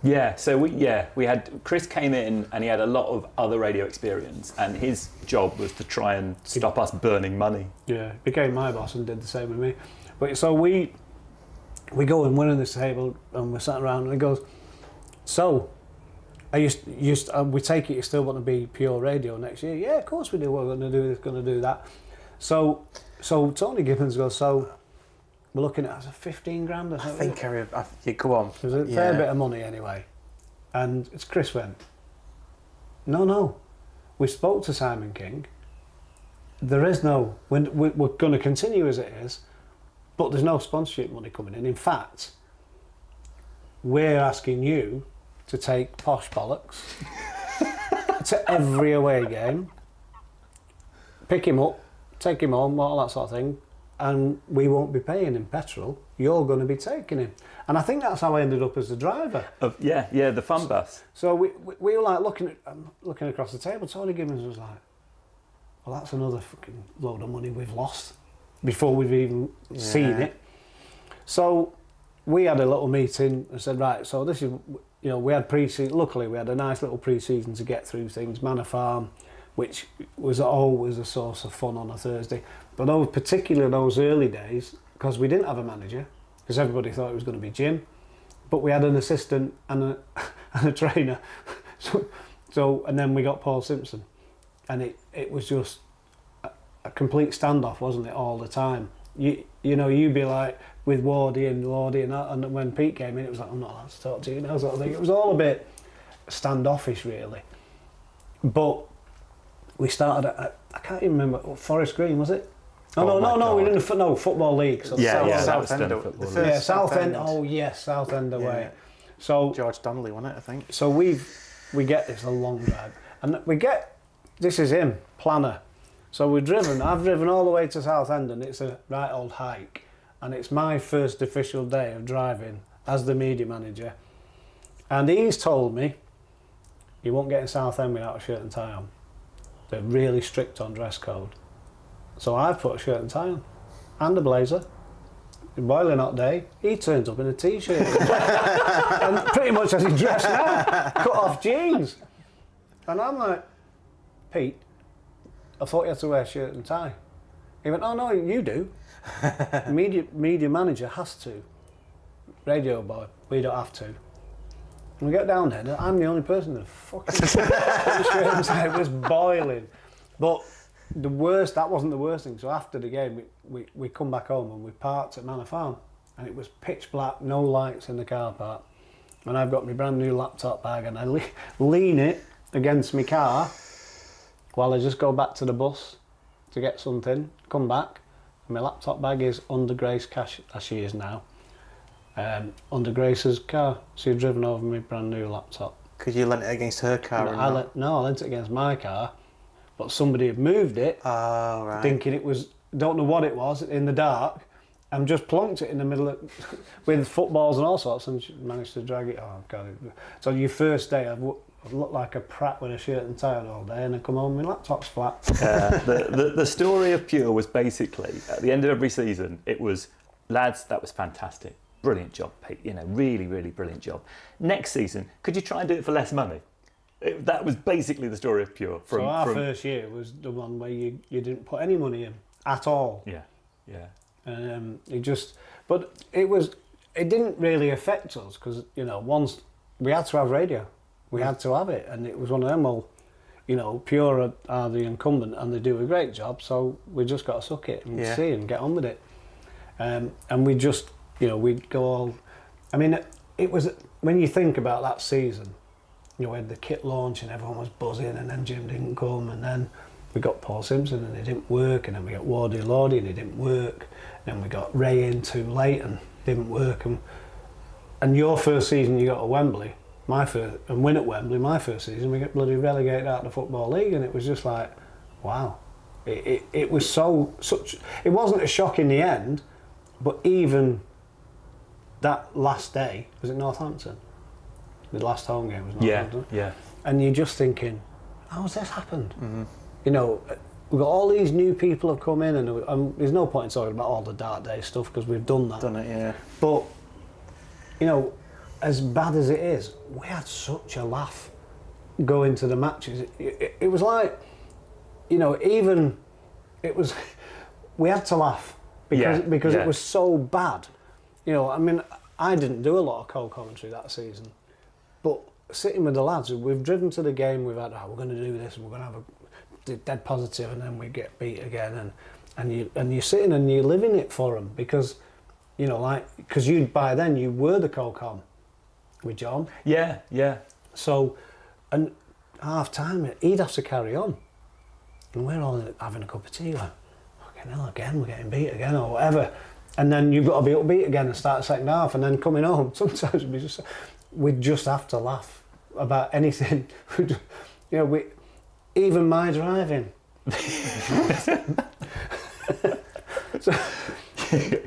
Yeah, so we had Chris came in and he had a lot of other radio experience, and his job was to try and stop us burning money. Yeah, became my boss and did the same with me. But so we go and we're on this table and we're sat around and he goes, so we take it you still want to be pure radio next year? Yeah, of course we do. We're going to do this, going to do that. So Tony Gibbons goes, so we're looking at 15 grand or something. Yeah, go on. It was a fair bit of money anyway. And it's Chris went, no. We spoke to Simon King. There is no, we're going to continue as it is, but there's no sponsorship money coming in. In fact, we're asking you to take Posh Bollocks to every away game, pick him up, take him home, all that sort of thing, and we won't be paying him petrol. You're going to be taking him. And I think that's how I ended up as the driver. The fun bus. So we were like looking across the table. Tony Gibbons was like, well, that's another fucking load of money we've lost before we've even seen it. So we had a little meeting and said, right, so this is, we had pre-season. Luckily, we had a nice little pre-season to get through things. Manor Farm, which was always a source of fun on a Thursday. But particularly those early days, because we didn't have a manager, because everybody thought it was going to be Jim, but we had an assistant and a trainer. So and then we got Paul Simpson, and it was just a complete standoff, wasn't it, all the time? You'd be like with Wardy and that, and when Pete came in, it was like, I'm not allowed to talk to you now, sort of thing. It was all a bit standoffish, really. But we started at, I can't even remember, Forest Green, was it? No, we didn't. No, Football League. So Southend. Southend. Oh yes, Southend away. Yeah. So George Donnelly won it, I think. So we get this a long drive, and this is him, planner. So I've driven all the way to Southend, and it's a right old hike, and it's my first official day of driving as the media manager, and he's told me you won't get in Southend without a shirt and tie on. They're really strict on dress code. So I've put a shirt and tie on and a blazer. A boiling hot day, he turns up in a t-shirt and pretty much as he dressed now, cut off jeans. And I'm like, Pete, I thought you had to wear a shirt and tie. He went, oh no, you do. Media manager has to. Radio boy, we don't have to. And we get down there, and I'm the only person that fucking shirt and tie. It was boiling. But that wasn't the worst thing. So after the game, we come back home and we parked at Manor Farm, and it was pitch black, no lights in the car park. And I've got my brand new laptop bag, and I lean it against my car while I just go back to the bus to get something, come back, and my laptop bag is under Grace Cash, as she is now, under Grace's car. She'd driven over my brand new laptop. Because you lent it against her car? I lent it against my car. But somebody had moved it, thinking it was, don't know what it was, in the dark, and just plonked it in the middle of, with footballs and all sorts, and managed to drag it. Oh, God. So your first day, I've looked like a prat with a shirt and tie on all day, and I come home, my laptop's flat. The story of Pure was basically, at the end of every season, it was, lads, that was fantastic. Brilliant job, Pete. Really, really brilliant job. Next season, could you try and do it for less money? That was basically the story of Pure. So our first year was the one where you didn't put any money in at all. Yeah. But it didn't really affect us because once we had to have radio, we had to have it, and it was one of them. Well, Pure are the incumbent and they do a great job, so we just got to suck it and see and get on with it. And we just we'd go all. I mean, it was when you think about that season. We had the kit launch and everyone was buzzing, and then Jim didn't come, and then we got Paul Simpson and it didn't work, and then we got Wardy Lordy and it didn't work, and then we got Ray in too late and didn't work. And your first season you got to Wembley, and win at Wembley, my first season we got bloody relegated out of the Football League, and it was just like, wow. It was such. It wasn't a shock in the end, but even that last day, was it Northampton? The last home game was Northampton. Yeah. And you're just thinking, how's this happened? Mm-hmm. We've got all these new people have come in, and there's no point in talking about all the dark day stuff because we've done that. Done it, yeah. But, as bad as it is, we had such a laugh going to the matches. It was like, even it was, we had to laugh because it was so bad. I mean, I didn't do a lot of co-commentary that season. But sitting with the lads, we've driven to the game, we've had, we're going to do this, and we're going to have a dead positive, and then we get beat again, and you're sitting and you're living it for them, because, you know, like, because by then you were the co-com with John. Yeah, yeah. So, and half time, he'd have to carry on. And we're all having a cup of tea, like, fucking hell, again, we're getting beat again, or whatever. And then you've got to be upbeat again and start the second half, and then coming home, sometimes we'd just have to laugh about anything. You know, even my driving. So,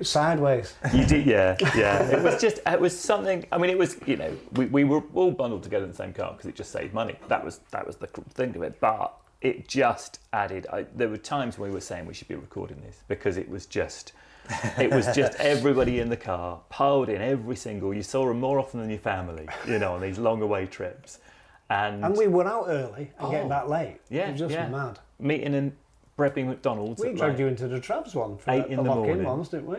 sideways. You did, yeah. It was something. I mean, it was, you know, we were all bundled together in the same car because it just saved money. That was the thing to it. But it just added. There were times when we were saying we should be recording this because it was just everybody in the car piled in every single. You saw them more often than your family, you know, on these long away trips. And we were out early and getting back late. Yeah, it was just mad. Meeting in Brebby McDonald's. We dragged you into the Travs one for 8 in the morning. Ones, didn't we?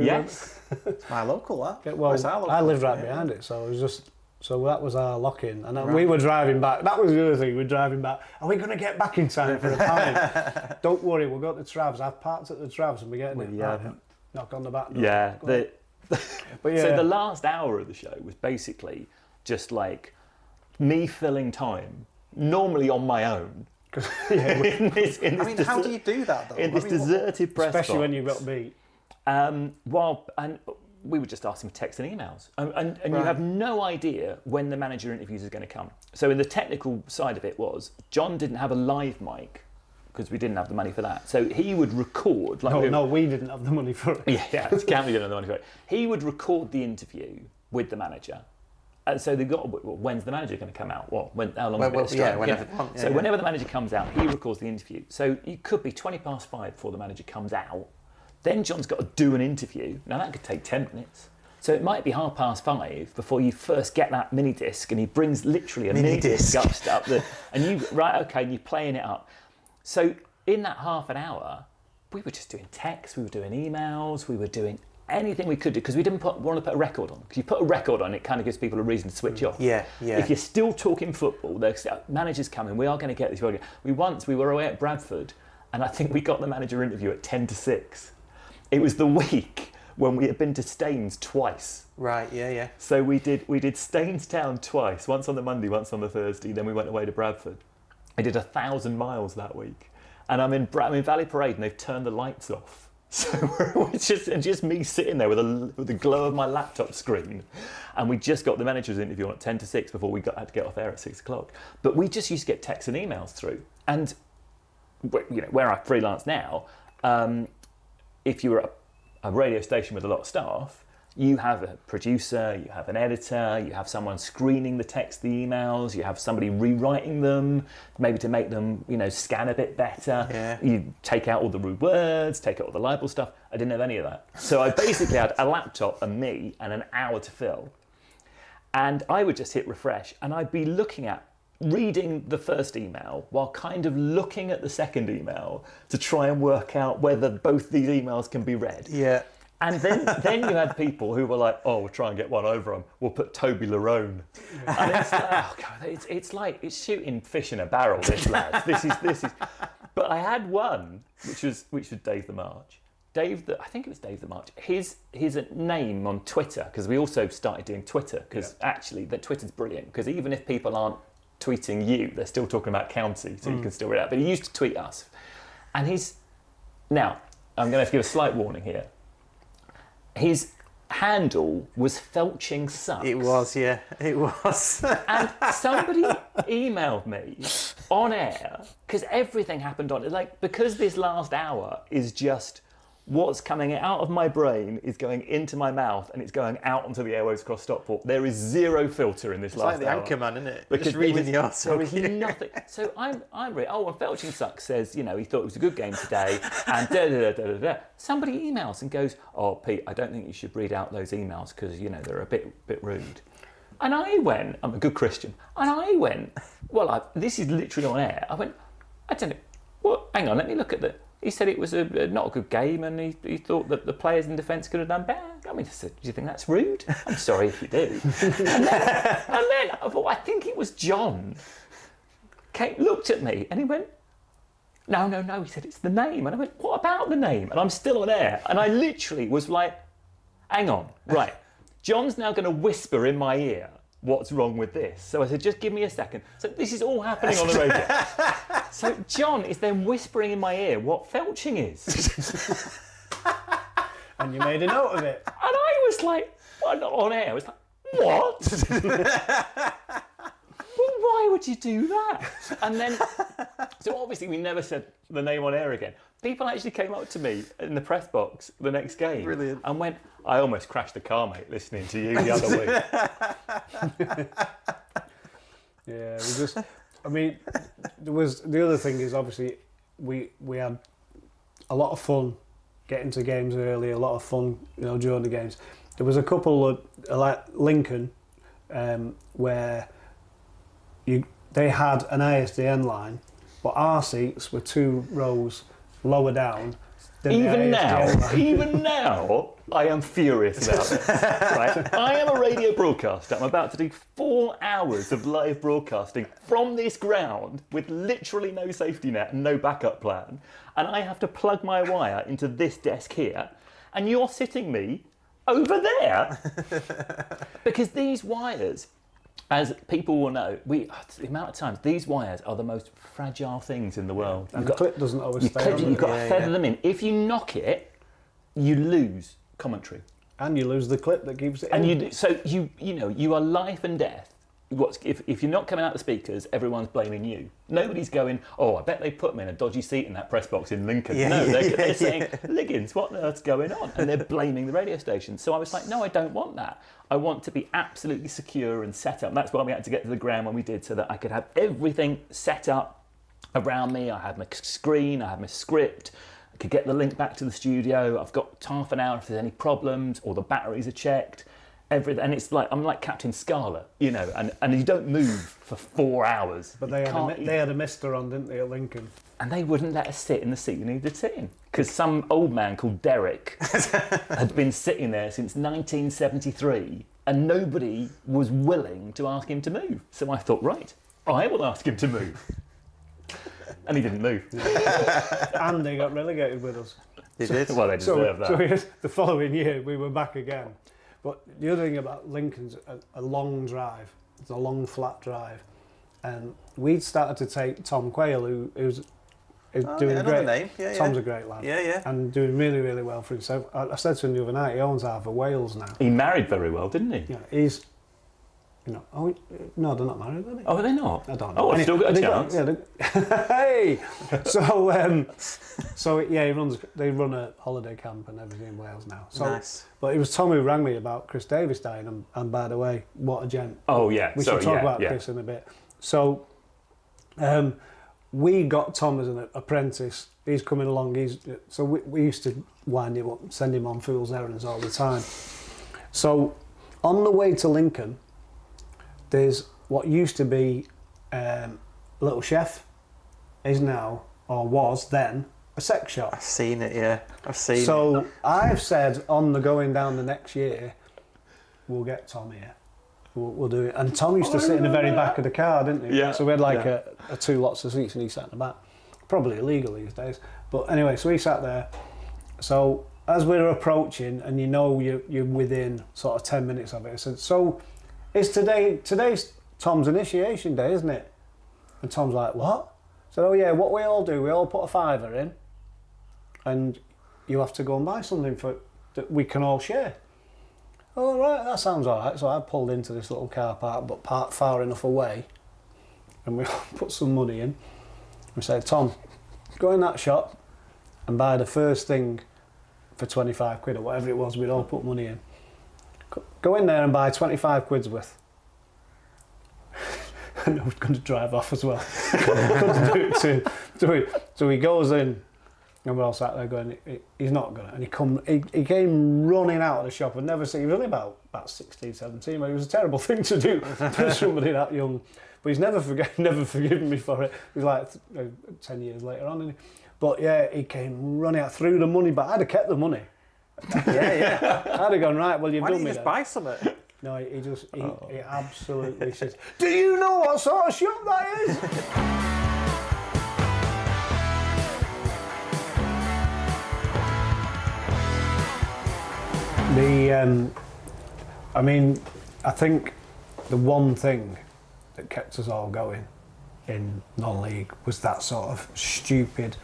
Yes. It's my local, that. Yeah, well, I lived right behind it, so it was just. So that was our lock-in, and then we were driving back. That was the other thing. We were driving back. Are we going to get back in time for the time? Don't worry, we'll go to the Travs. I've parked at the Travs, and we're getting it. Yeah. Knock on the back door. Yeah. But yeah. So the last hour of the show was basically just like me filling time, normally on my own. How do you do that though? In this deserted press especially box. when you've got beat. We would just ask them texts and emails, and you have no idea when the manager interviews is going to come. So in the technical side of it was, John didn't have a live mic because we didn't have the money for that. So he would record. We didn't have the money for it. Yeah, it's counting didn't have the money for it. He would record the interview with the manager. And so they got, when's the manager going to come out? How long is it? Whenever the manager comes out, he records the interview. So it could be 5:20 before the manager comes out. Then John's got to do an interview. Now that could take 10 minutes. So it might be 5:30 before you first get that mini disc, and he brings literally a mini disc up and you're playing it up. So in that half an hour, we were just doing texts, we were doing emails, we were doing anything we could do, because we didn't want to put a record on. Because you put a record on, it kind of gives people a reason to switch off. Yeah. If you're still talking football, there's managers coming, we are going to get this. We were away at Bradford, and I think we got the manager interview at 5:50. It was the week when we had been to Staines twice. Right, yeah. So we did Staines Town twice, once on the Monday, once on the Thursday, then we went away to Bradford. I did 1,000 miles that week. And I'm in Valley Parade and they've turned the lights off. So it's just me sitting there with the glow of my laptop screen. And we just got the manager's interview on at 5:50 before we had to get off air at 6 o'clock. But we just used to get texts and emails through. And you know, where I freelance now, if you were at a radio station with a lot of staff, you have a producer, you have an editor, you have someone screening the text, the emails, you have somebody rewriting them, maybe to make them, you know, scan a bit better. Yeah. You take out all the rude words, take out all the libel stuff. I didn't have any of that. So I basically had a laptop and me and an hour to fill. And I would just hit refresh and I'd be reading the first email while kind of looking at the second email to try and work out whether both these emails can be read. Yeah. And then you had people who were like, oh, we'll try and get one over them. We'll put Toby Larone. And it's like, oh God, it's like, it's shooting fish in a barrel, this lad. This is. But I had one, which was Dave the March. I think it was Dave the March. His name on Twitter, because we also started doing Twitter, because actually the Twitter's brilliant, because even if people aren't tweeting you, they're still talking about county, so you can still read it out. But he used to tweet us. And now, I'm going to give a slight warning here. His handle was Felching Sucks. It was, yeah, it was. And somebody emailed me on air, because everything happened on it. Like, because this last hour is just what's coming out of my brain is going into my mouth and it's going out onto the airwaves across Stockport. There is zero filter in this last hour. It's like the Anchorman, isn't it? Because just reading the article. There was nothing. So I'm and Felching Sucks says, you know, he thought it was a good game today, and da-da-da-da-da-da. Somebody emails and goes, oh, Pete, I don't think you should read out those emails because, you know, they're a bit rude. And I went, I'm a good Christian, and I went, well, this is literally on air. I went, I don't know, well, hang on, let me look at He said it was not a good game, and he thought that the players in defence could have done better. I mean, I said, do you think that's rude? I'm sorry if you do. And then I thought, I think it was John, looked at me, and he went, no, he said, it's the name. And I went, what about the name? And I'm still on air. And I literally was like, hang on, right. John's now going to whisper in my ear what's wrong with this. So I said, just give me a second. So this is all happening on the radio. So John is then whispering in my ear what felching is. And you made a note of it. And I was like, on air, I was like, what? Well, why would you do that? And then, so obviously we never said the name on air again. People actually came up to me in the press box the next game. Brilliant. And went, I almost crashed the car, mate, listening to you the other week. Yeah, we just, I mean, the other thing is obviously we had a lot of fun getting to games early, a lot of fun, during the games. There was a couple of, like Lincoln, where they had an ISDN line, but our seats were 2 rows lower down. Even now, I am furious about this. Right? I am a radio broadcaster. I'm about to do 4 hours of live broadcasting from this ground with literally no safety net and no backup plan, and I have to plug my wire into this desk here, and you're sitting me over there because these wires, as people will know, the amount of times these wires are the most fragile things in the world. And the clip doesn't always stay on. You've got to feather them in. If you knock it, you lose commentary. And you lose the clip that keeps it in. And you are life and death. If you're not coming out the speakers, everyone's blaming you. Nobody's going, oh, I bet they put me in a dodgy seat in that press box in Lincoln. They're saying, Liggins, what on earth's going on? And they're blaming the radio station. So I was like, no, I don't want that. I want to be absolutely secure and set up. And that's why we had to get to the ground when we did, so that I could have everything set up around me. I had my screen, I had my script. I could get the link back to the studio. I've got half an hour if there's any problems, or the batteries are checked. Everything, and it's like I'm like Captain Scarlet, and you don't move for 4 hours. But they had a mister on, didn't they, at Lincoln? And they wouldn't let us sit in the seat we needed to sit in because some old man called Derek had been sitting there since 1973, and nobody was willing to ask him to move. So I thought, right, I will ask him to move, and he didn't move. And they got relegated with us. They did. Well, they deserve that. So the following year we were back again. But the other thing about Lincoln's a long drive. It's a long, flat drive. And we'd started to take Tom Quayle, who's doing a great... name. Tom's a great lad. Yeah. And doing really, really well for himself. I said to him the other night, he owns half of Wales now. He married very well, didn't he? Yeah, he's... no, they're not married, are they? Oh, are they not? I don't know. Oh, I've still got a chance. Hey! So they run a holiday camp and everything in Wales now. So, nice. But it was Tom who rang me about Chris Davis dying, and by the way, what a gent. Oh, yeah. We should talk about Chris in a bit. So we got Tom as an apprentice. He's coming along. So we used to wind him up, send him on fool's errands all the time. So on the way to Lincoln, there's what used to be Little Chef, is now, or was then, a sex shop. I've seen it, yeah. So I've said on the going down the next year, we'll get Tom here. We'll do it. And Tom used to sit in the very back of the car, didn't he? Yeah. So we had like a 2 lots of seats and he sat in the back. Probably illegal these days. But anyway, so he sat there. So as we were approaching, and you're within sort of 10 minutes of it, I said, so it's today's Tom's initiation day, isn't it? And Tom's like, what? I said, oh yeah, what we all do, we all put a $5 in, and you have to go and buy something that we can all share. Oh right, that sounds all right. So I pulled into this little car park, but parked far enough away, and we put some money in. We said, Tom, go in that shop and buy the first thing for 25 quid or whatever it was. We'd all put money in. Go in there and buy 25 quid's worth. And I was going to drive off as well. Couldn't do it to him. So he goes in, and we're all sat there going, he's not going to. And he came running out of the shop. I'd never seen, he was only about 16, 17, but it was a terrible thing to do for somebody that young. But he's never forgiven me for it. It was like 10 years later on. But yeah, he came running out, threw the money back. I'd have kept the money. Yeah. I'd have gone, right, well, you've Why done didn't me you just then. buy something? No, he absolutely says, do you know what sort of shop that is? I think the one thing that kept us all going in non-league was that sort of stupid,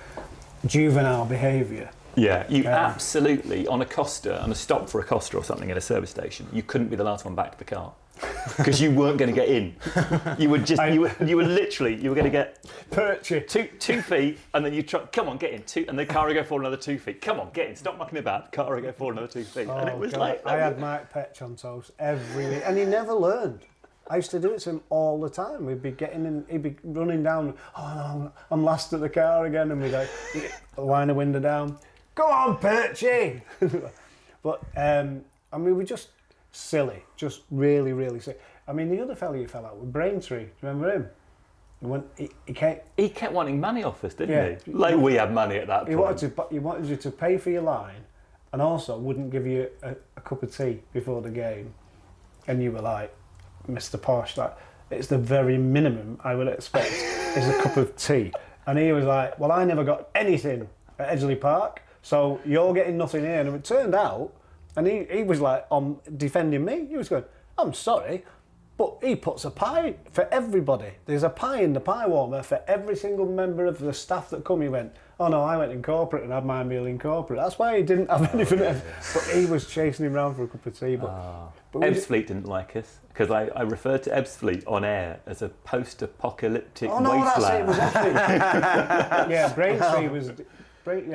juvenile behaviour. Yeah, you absolutely, on a stop for a Costa or something at a service station, you couldn't be the last one back to the car. Because you weren't going to get in. You were going to get Perchy. two feet, and then you try, come on, get in, and the car would go forward another 2 feet. Come on, get in, stop mucking about. The car would go forward another 2 feet. And it was God. I had Mike Petch on toast every week, and he never learned. I used to do it to him all the time. We'd be getting in, he'd be running down, oh no, I'm last at the car again, and we'd like, wind the window down. Go on, Perchy! But, we were just silly, just really, really silly. I mean, the other fella you fell out with, Braintree, do you remember him? He kept wanting money off us, didn't he? Like we had money at that point. He wanted you to pay for your line, and also wouldn't give you a cup of tea before the game. And you were like, Mr. Posh, like, it's the very minimum I would expect is a cup of tea. And he was like, well, I never got anything at Edgeley Park, so you're getting nothing here. And it turned out, and he was like defending me. He was going, I'm sorry, but he puts a pie for everybody. There's a pie in the pie warmer for every single member of the staff that come. He went, oh no, I went in corporate and had my meal in corporate. That's why he didn't have anything else. But he was chasing him around for a cup of tea. But Ebbsfleet didn't like us because I referred to Ebbsfleet on air as a post-apocalyptic wasteland. That's it. It was actually yeah.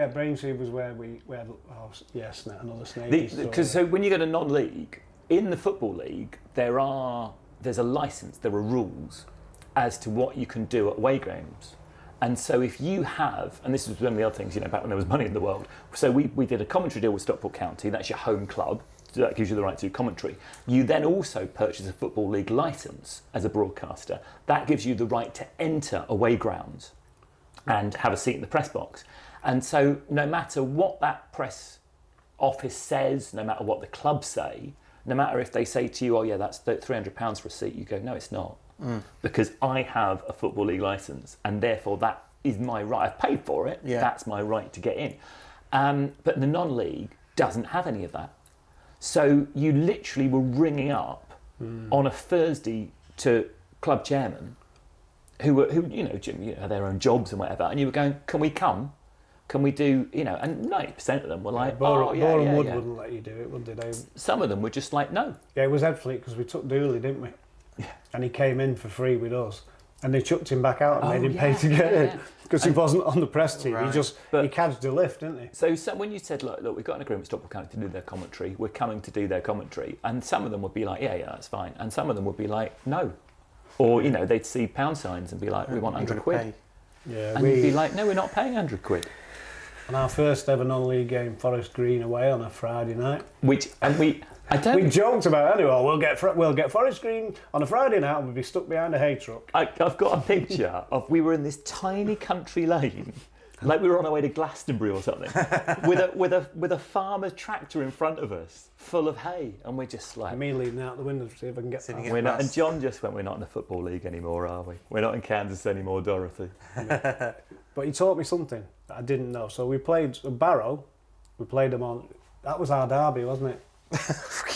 Braintree was where we had another snake. Because so when you go to non-league in the football league, there's a license, there are rules as to what you can do at away games. And so if you have, and this was one of the other things, back when there was money in the world, so we did a commentary deal with Stockport County, that's your home club, so that gives you the right to do commentary. You then also purchase a Football League licence as a broadcaster. That gives you the right to enter away grounds and have a seat in the press box. And so no matter what that press office says, no matter what the club say, no matter if they say to you, oh yeah, that's £300 for a seat, you go, no, it's not. Because I have a Football League licence and therefore that is my right. I've paid for it, that's my right to get in. But the non-league doesn't have any of that. So you literally were ringing up on a Thursday to club chairmen who had their own jobs and whatever, and you were going, can we come? Can we do, and 90% of them were like, Boreham Wood wouldn't let you do it, would they? Some of them were just like, no. Yeah, it was Ebbsfleet because we took Dooley, didn't we? Yeah. And he came in for free with us. And they chucked him back out and made him pay to get in. Because he wasn't on the press team. Right. He cadged a lift, didn't he? So when you said, look, we've got an agreement with Stockport County to do their commentary, we're coming to do their commentary, and some of them would be like, yeah, that's fine. And some of them would be like, no. Or, they'd see pound signs and be like, we want 100 quid. Pay. Yeah, and you'd be like, no, we're not paying 100 quid. On our first ever non-league game, Forest Green away on a Friday night. We joked about it, anyway, we'll get Forest Green on a Friday night and we'll be stuck behind a hay truck. I've got a picture of, we were in this tiny country lane, like we were on our way to Glastonbury or something, with a farmer's tractor in front of us, full of hay, and we're just like... Me leaning out the window to see if I can get past. And John just went, we're not in the Football League anymore, are we? We're not in Kansas anymore, Dorothy. But he taught me something that I didn't know. So we played Barrow, we played them on... That was our derby, wasn't it?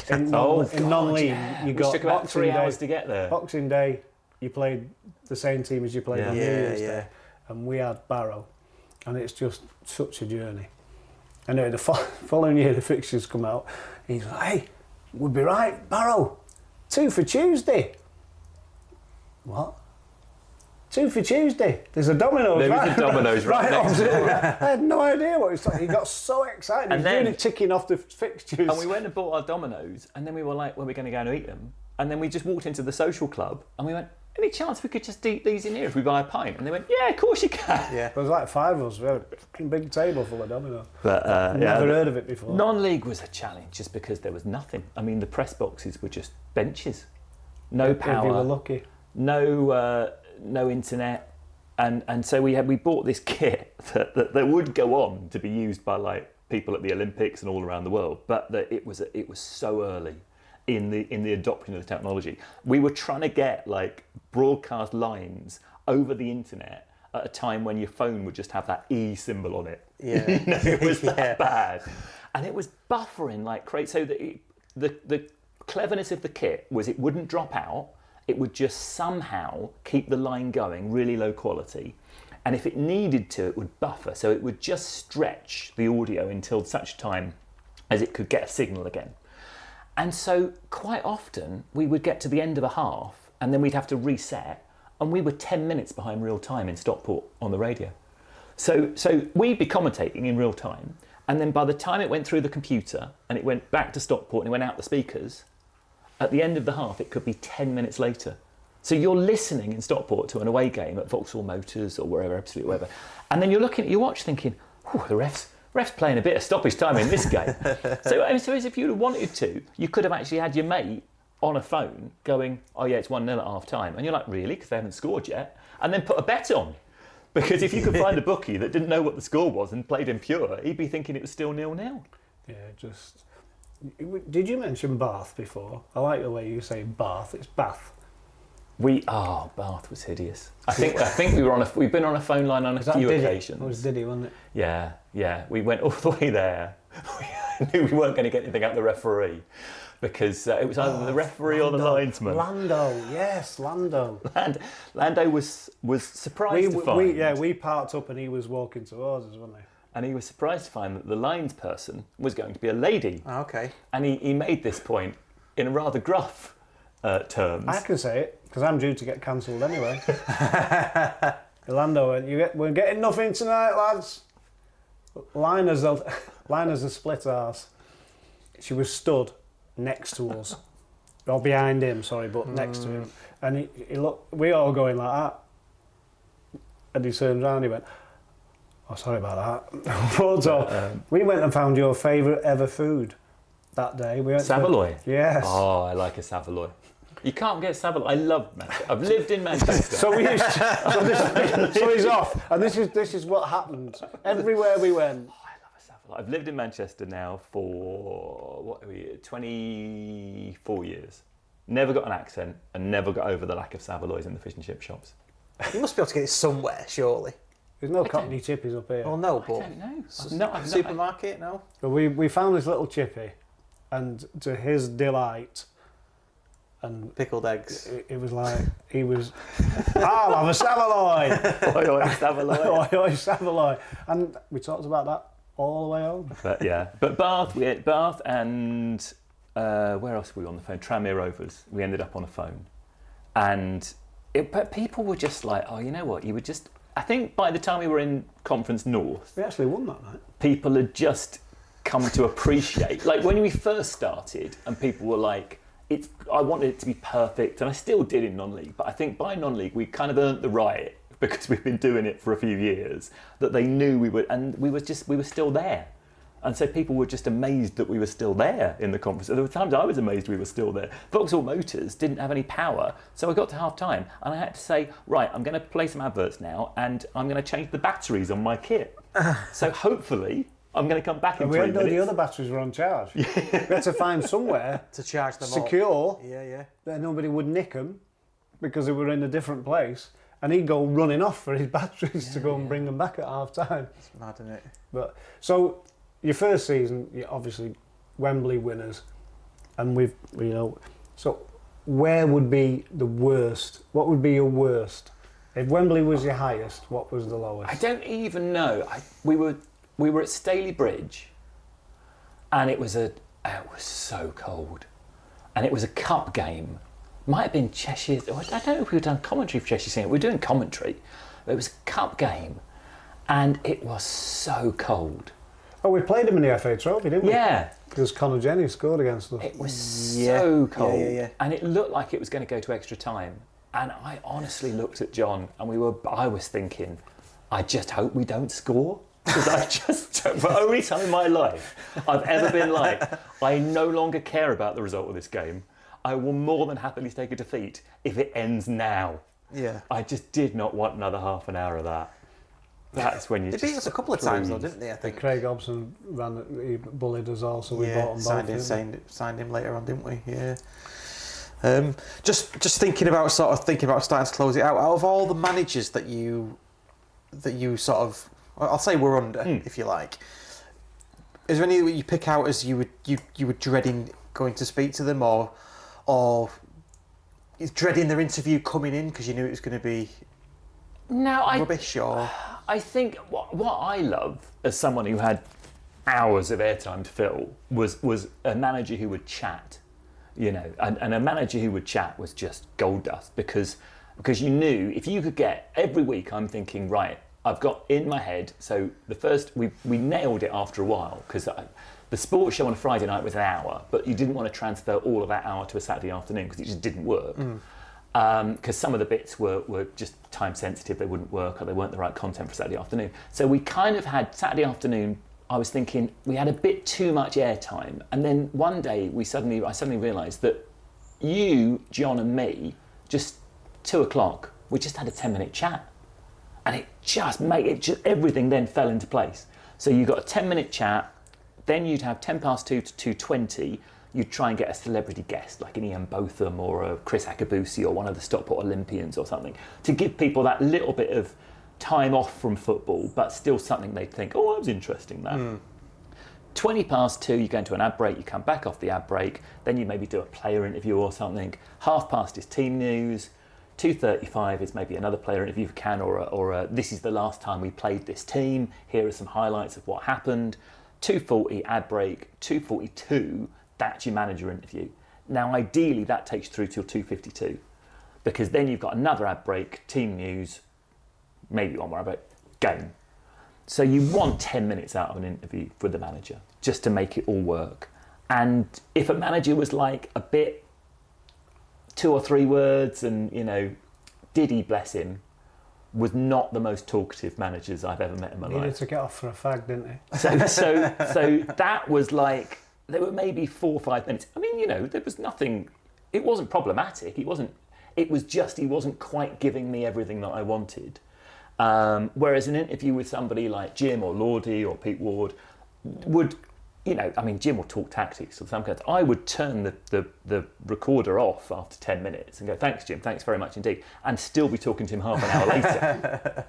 In non-league, you got took about Boxing 3 Day, hours to get there. Boxing Day, you played the same team as you played on New Year's Day, and we had Barrow, and it's just such a journey. Anyway, the following year the fixtures come out, and he's like, "Hey, we'll be right, Barrow, 2 for Tuesday." What? 2 for Tuesday. There's a Domino's. There was a Domino's right next to it. I had no idea what he was talking. He got so excited. And he was then really ticking off the fixtures. And we went and bought our Domino's, and then we were like, well, we're going to go and eat them. And then we just walked into the social club, and we went, any chance we could just eat these in here if we buy a pint? And they went, yeah, of course you can. Yeah. There was like 5 of us. We had a fucking big table full of Domino's. But, Never heard of it before. Non-league was a challenge just because there was nothing. I mean, the press boxes were just benches. No power. If you were lucky. No internet. And so we bought this kit that would go on to be used by like people at the Olympics and all around the world, but that it was so early in the adoption of the technology. We were trying to get like broadcast lines over the internet at a time when your phone would just have that E symbol on it. Yeah. You know, it was that bad, and it was buffering like crazy. So the cleverness of the kit was it wouldn't drop out. It would just somehow keep the line going, really low quality. And if it needed to, it would buffer. So it would just stretch the audio until such time as it could get a signal again. And so quite often we would get to the end of a half and then we'd have to reset, and we were 10 minutes behind real time in Stockport on the radio. So we'd be commentating in real time, and then by the time it went through the computer and it went back to Stockport and it went out the speakers, at the end of the half it could be 10 minutes later. So you're listening in Stockport to an away game at Vauxhall Motors or wherever, absolutely wherever, and then you're looking at your watch thinking, oh, the ref's playing a bit of stoppage time in this game. So as if you'd have wanted to, you could have actually had your mate on a phone going, oh yeah, it's 1-0 at half time. And you're like, really? Because they haven't scored yet? And then put a bet on. Because if you could find a bookie that didn't know what the score was and played in pure, he'd be thinking it was still 0-0. Yeah, just... Did you mention Bath before? I like the way you say Bath. It's Bath. Bath was hideous. I think we've been on a phone line on a few occasions. It was Diddy, wasn't it? Yeah. We went all the way there. We knew we weren't going to get anything out of the referee because it was either the referee or the linesman. Lando, yes, Lando. Lando was surprised to find. We parked up and he was walking towards us, wasn't he? And he was surprised to find that the lines person was going to be a lady. Oh, okay. And he made this point in rather gruff terms. I can say it, because I'm due to get cancelled anyway. Lando went, we're getting nothing tonight, lads. Liners a split arse. She was stood next to us. Or behind him, sorry, but next to him. And he looked, we all going like that. And he turned around and he went, oh, sorry about that. We went and found your favourite ever food that day. We went Saveloy? Yes. Oh, I like a Saveloy. You can't get Saveloy. I love Manchester. I've lived in Manchester. So he's off. And this is what happened. Everywhere we went. Oh, I love a Saveloy. I've lived in Manchester now for, 24 years. Never got an accent and never got over the lack of Saveloys in the fish and chip shops. You must be able to get it somewhere, surely. There's no Cockney chippies up here. Well, no, but... I don't know. Supermarket, no? But we found this little chippy, and to his delight... And pickled eggs. It was like, he was, I'll have a Saveloy! Oi, Saveloy. Oi, Saveloy. And we talked about that all the way home. But Bath, we ate Bath and where else were we on the phone? Tranmere Rovers. We ended up on the phone. But people were just like, oh, you know what? You would just, I think by the time we were in Conference North... We actually won that night. People had just come to appreciate, like when we first started and people were like, I wanted it to be perfect, and I still did in non-league, but I think by non-league we kind of earned the right, because we've been doing it for a few years, that they knew we would, and we were still there. And so people were just amazed that we were still there in the conference. There were times I was amazed we were still there. Vauxhall Motors didn't have any power, so I got to half time and I had to say, right, I'm going to play some adverts now and I'm going to change the batteries on my kit. So hopefully I'm going to come back in 3 minutes. The other batteries were on charge. We had to find somewhere to charge them secure, yeah, that nobody would nick them because they were in a different place. And he'd go running off for his batteries to go and bring them back at half time. It's mad, isn't it? But so your first season, you're obviously Wembley winners, and so where would be the worst? What would be your worst? If Wembley was your highest, what was the lowest? I don't even know. We were at Staley Bridge, and it was so cold, and it was a cup game. Might have been Cheshire. I don't know if we've done commentary for Cheshire Senior. We were doing commentary, but it was a cup game, and it was so cold. Oh, we played him in the FA Trophy, didn't we? Yeah. Because Conor Jenny scored against us. It was so cold, yeah. and it looked like it was going to go to extra time. And I honestly looked at John, and I was thinking, I just hope we don't score. Because for the only time in my life I've ever been like, I no longer care about the result of this game. I will more than happily take a defeat if it ends now. Yeah. I just did not want another half an hour of that. That's when you They beat us a couple of times, though, didn't they? I think. Craig Hobson he bullied us all, so we bought them both. Signed him later on, didn't we? Yeah. Just thinking about starting to close it out. Out of all the managers that you sort of, I'll say we're under, if you like. Is there any that you pick out as you were dreading going to speak to them, or dreading their interview coming in because you knew it was going to be rubbish? Or I think what I love as someone who had hours of airtime to fill was a manager who would chat, and a manager who would chat was just gold dust because you knew if you could get every week. I'm thinking, right, I've got in my head. So the first we nailed it after a while because the sports show on a Friday night was an hour, but you didn't want to transfer all of that hour to a Saturday afternoon because it just didn't work. Because some of the bits were just time sensitive, they wouldn't work, or they weren't the right content for Saturday afternoon. So we kind of had Saturday afternoon. I was thinking we had a bit too much airtime, and then one day I suddenly realised that you, John, and me, just 2:00, we just had a 10-minute chat, and it just everything then fell into place. So you got a 10-minute chat, then you'd have 2:10 to 2:20. You'd try and get a celebrity guest like an Ian Botham or a Chris Akabusi or one of the Stockport Olympians or something to give people that little bit of time off from football, but still something they'd think, oh, that was interesting, that. 2:20, you go into an ad break, you come back off the ad break, then you maybe do a player interview or something. 2:30 is team news. 2:35 is maybe another player interview if you can, or a, this is the last time we played this team, here are some highlights of what happened. 2:40 ad break. 2:42, that's your manager interview. Now ideally that takes you through till 2:52 because then you've got another ad break, team news, maybe one more ad break, game. So you want 10 minutes out of an interview with the manager just to make it all work. And if a manager was like a bit 2 or 3 words and, Diddy, bless him, was not the most talkative managers I've ever met in my life. Needed to get off for a fag, didn't he? So that was like, there were maybe 4 or 5 minutes. I mean, there was nothing, it wasn't problematic. It was just, he wasn't quite giving me everything that I wanted. Whereas an interview with somebody like Jim or Lordy or Pete Ward would, Jim will talk tactics or some kinds. I would turn the recorder off after 10 minutes and go, thanks, Jim, thanks very much indeed, and still be talking to him half an hour later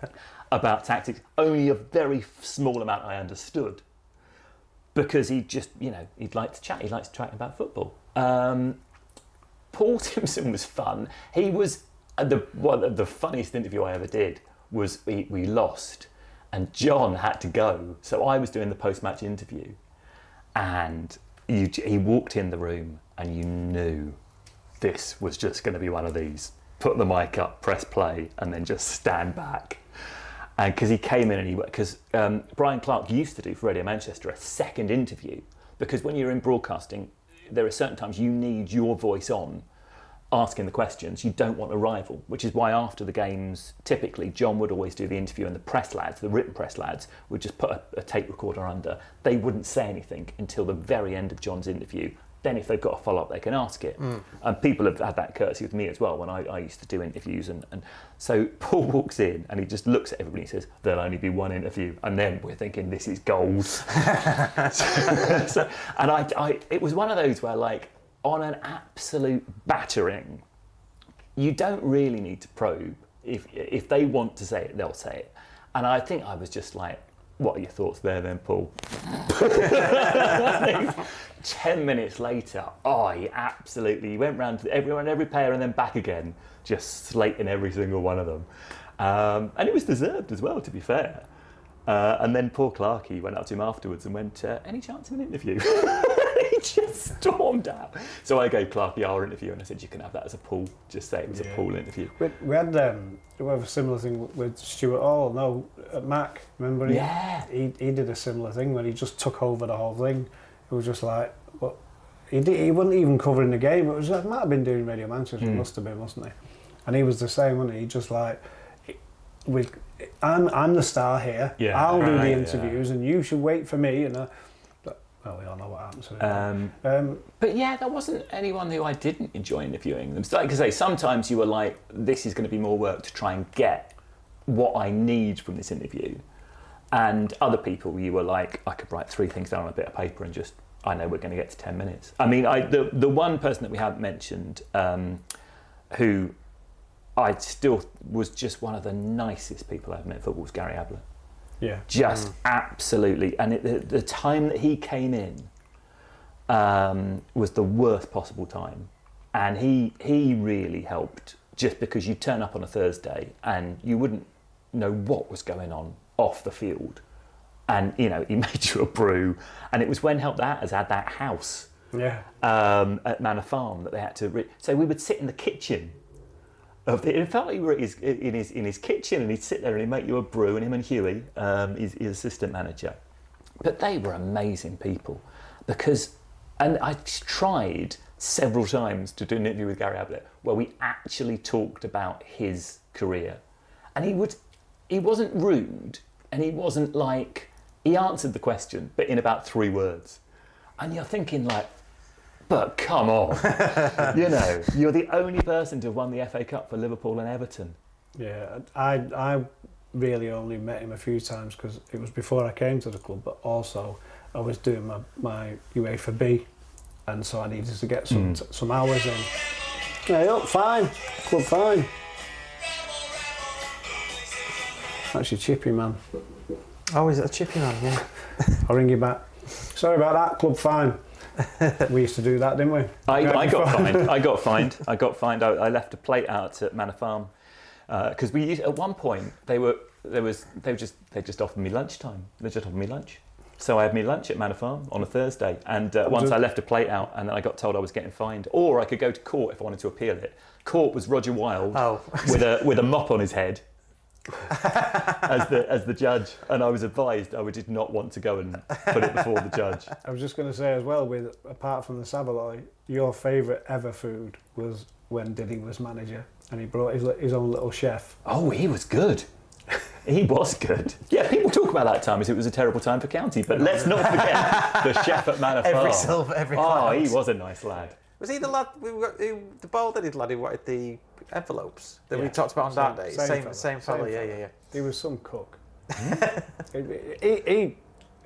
about tactics. Only a very small amount I understood because he just, he'd like to chat. He likes to chat about football. Paul Timpson was fun. He was, the funniest interview I ever did was we lost and John had to go. So I was doing the post-match interview. And he walked in the room and you knew this was just going to be one of these. Put the mic up, press play, and then just stand back. And because he came in because Brian Clark used to do for Radio Manchester a second interview. Because when you're in broadcasting, there are certain times you need your voice on, asking the questions. You don't want a rival, which is why after the games, typically John would always do the interview and the press lads, the written press lads, would just put a tape recorder under. They wouldn't say anything until the very end of John's interview. Then if they've got a follow-up, they can ask it. And people have had that courtesy with me as well when I used to do interviews. And so Paul walks in and he just looks at everybody and says, there'll only be one interview. And then we're thinking, this is gold. It was one of those where like, on an absolute battering, you don't really need to probe. If they want to say it, they'll say it. And I think I was just like, what are your thoughts there then, Paul? 10 minutes later, he went round to every player and then back again, just slating every single one of them. And it was deserved as well, to be fair. And then poor Clarkey went up to him afterwards and went, any chance of an interview? He just stormed out. So I gave Clarkey our interview and I said, you can have that as a Paul. Just say it was a Paul interview. We had a similar thing with Stuart Hall, at Mac, remember? He did a similar thing when he just took over the whole thing. It was just like, he wasn't even covering the game. It was like, might have been doing Radio Manchester, must have been, mustn't he? And he was the same, wasn't he? He just like, I'm the star here. I'll do the interviews, and you should wait for me. And Well, we all know what happened to him. But yeah, there wasn't anyone who I didn't enjoy interviewing them. So, like I say, sometimes you were like, this is going to be more work to try and get what I need from this interview. And other people, you were like, I could write 3 things down on a bit of paper and just, I know we're going to get to 10 minutes. I mean, the one person that we haven't mentioned, who I still was just one of the nicest people I've met in football was Gary Ablett. Yeah. Just absolutely. And the time that he came in was the worst possible time. And he really helped, just because you turn up on a Thursday and you wouldn't know what was going on off the field. And, you know, he made you a brew. And it was when Help the Hatters had that house at Manor Farm that they had to... So we would sit in the kitchen. It felt like you were in his kitchen, and he'd sit there and he'd make you a brew, and him and Huey, his assistant manager. But they were amazing people, and I tried several times to do an interview with Gary Ablett where we actually talked about his career, and he wasn't rude, and he wasn't like, he answered the question, but in about 3 words, and you're thinking like, but come on, you know, you're the only person to have won the FA Cup for Liverpool and Everton. Yeah, I really only met him a few times because it was before I came to the club, but also I was doing my UEFA B, and so I needed to get some hours in. Hey, up, fine, club fine. That's your chippy, man. Oh, is it a chippy man? Yeah. I'll ring you back. Sorry about that, club fine. We used to do that, didn't we? I got fined. I left a plate out at Manor Farm because we used, at one point they just offered me lunchtime. They just offered me lunch, so I had me lunch at Manor Farm on a Thursday. And once I left a plate out, and then I got told I was getting fined, or I could go to court if I wanted to appeal it. Court was Roger Wilde with a mop on his head. as the judge, and I was advised I did not want to go and put it before the judge. I was just going to say as well, with apart from the Saveloy, your favourite ever food was when Diddy was manager and he brought his own little chef. Oh, he was good. He was good. Yeah, people talk about that time as it was a terrible time for County, but let's not forget the chef at Manor Farm. Every Oh, he was a nice lad. Was he the lad? The bald-headed lad who wanted the envelopes that we talked about on that day. Same fella. Yeah. He was some cook. he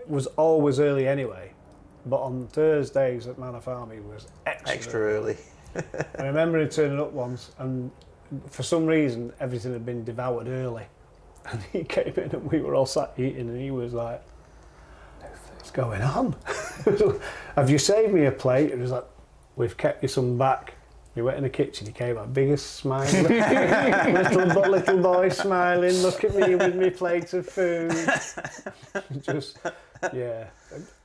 was always early anyway, but on Thursdays at Manor Farm he was extra early. I remember him turning up once, and for some reason everything had been devoured early, and he came in and we were all sat eating, and he was like, "What's going on? Have you saved me a plate?" It was like, "We've kept you some back." He went in the kitchen, he came out, biggest smile, little boy smiling, look at me with me plate of food. Just, yeah.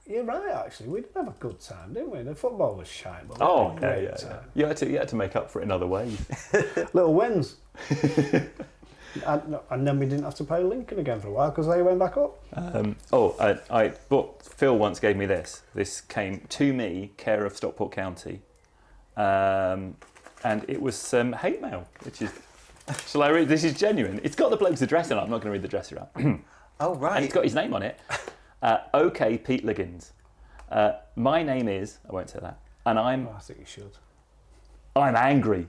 You're right, actually, we did have a good time, didn't we? The football was shite, but yeah. You had to make up for it in other ways. Little wins. And then we didn't have to play Lincoln again for a while because they went back up. But Phil once gave me this. This came to me, care of Stockport County. And it was some hate mail, which is... Shall I read? This is genuine. It's got the bloke's address in it. I'm not going to read the address out. Oh, right. And it's got his name on it. OK, Pete Liggins. My name is... I won't say that. And I think you should. I'm angry.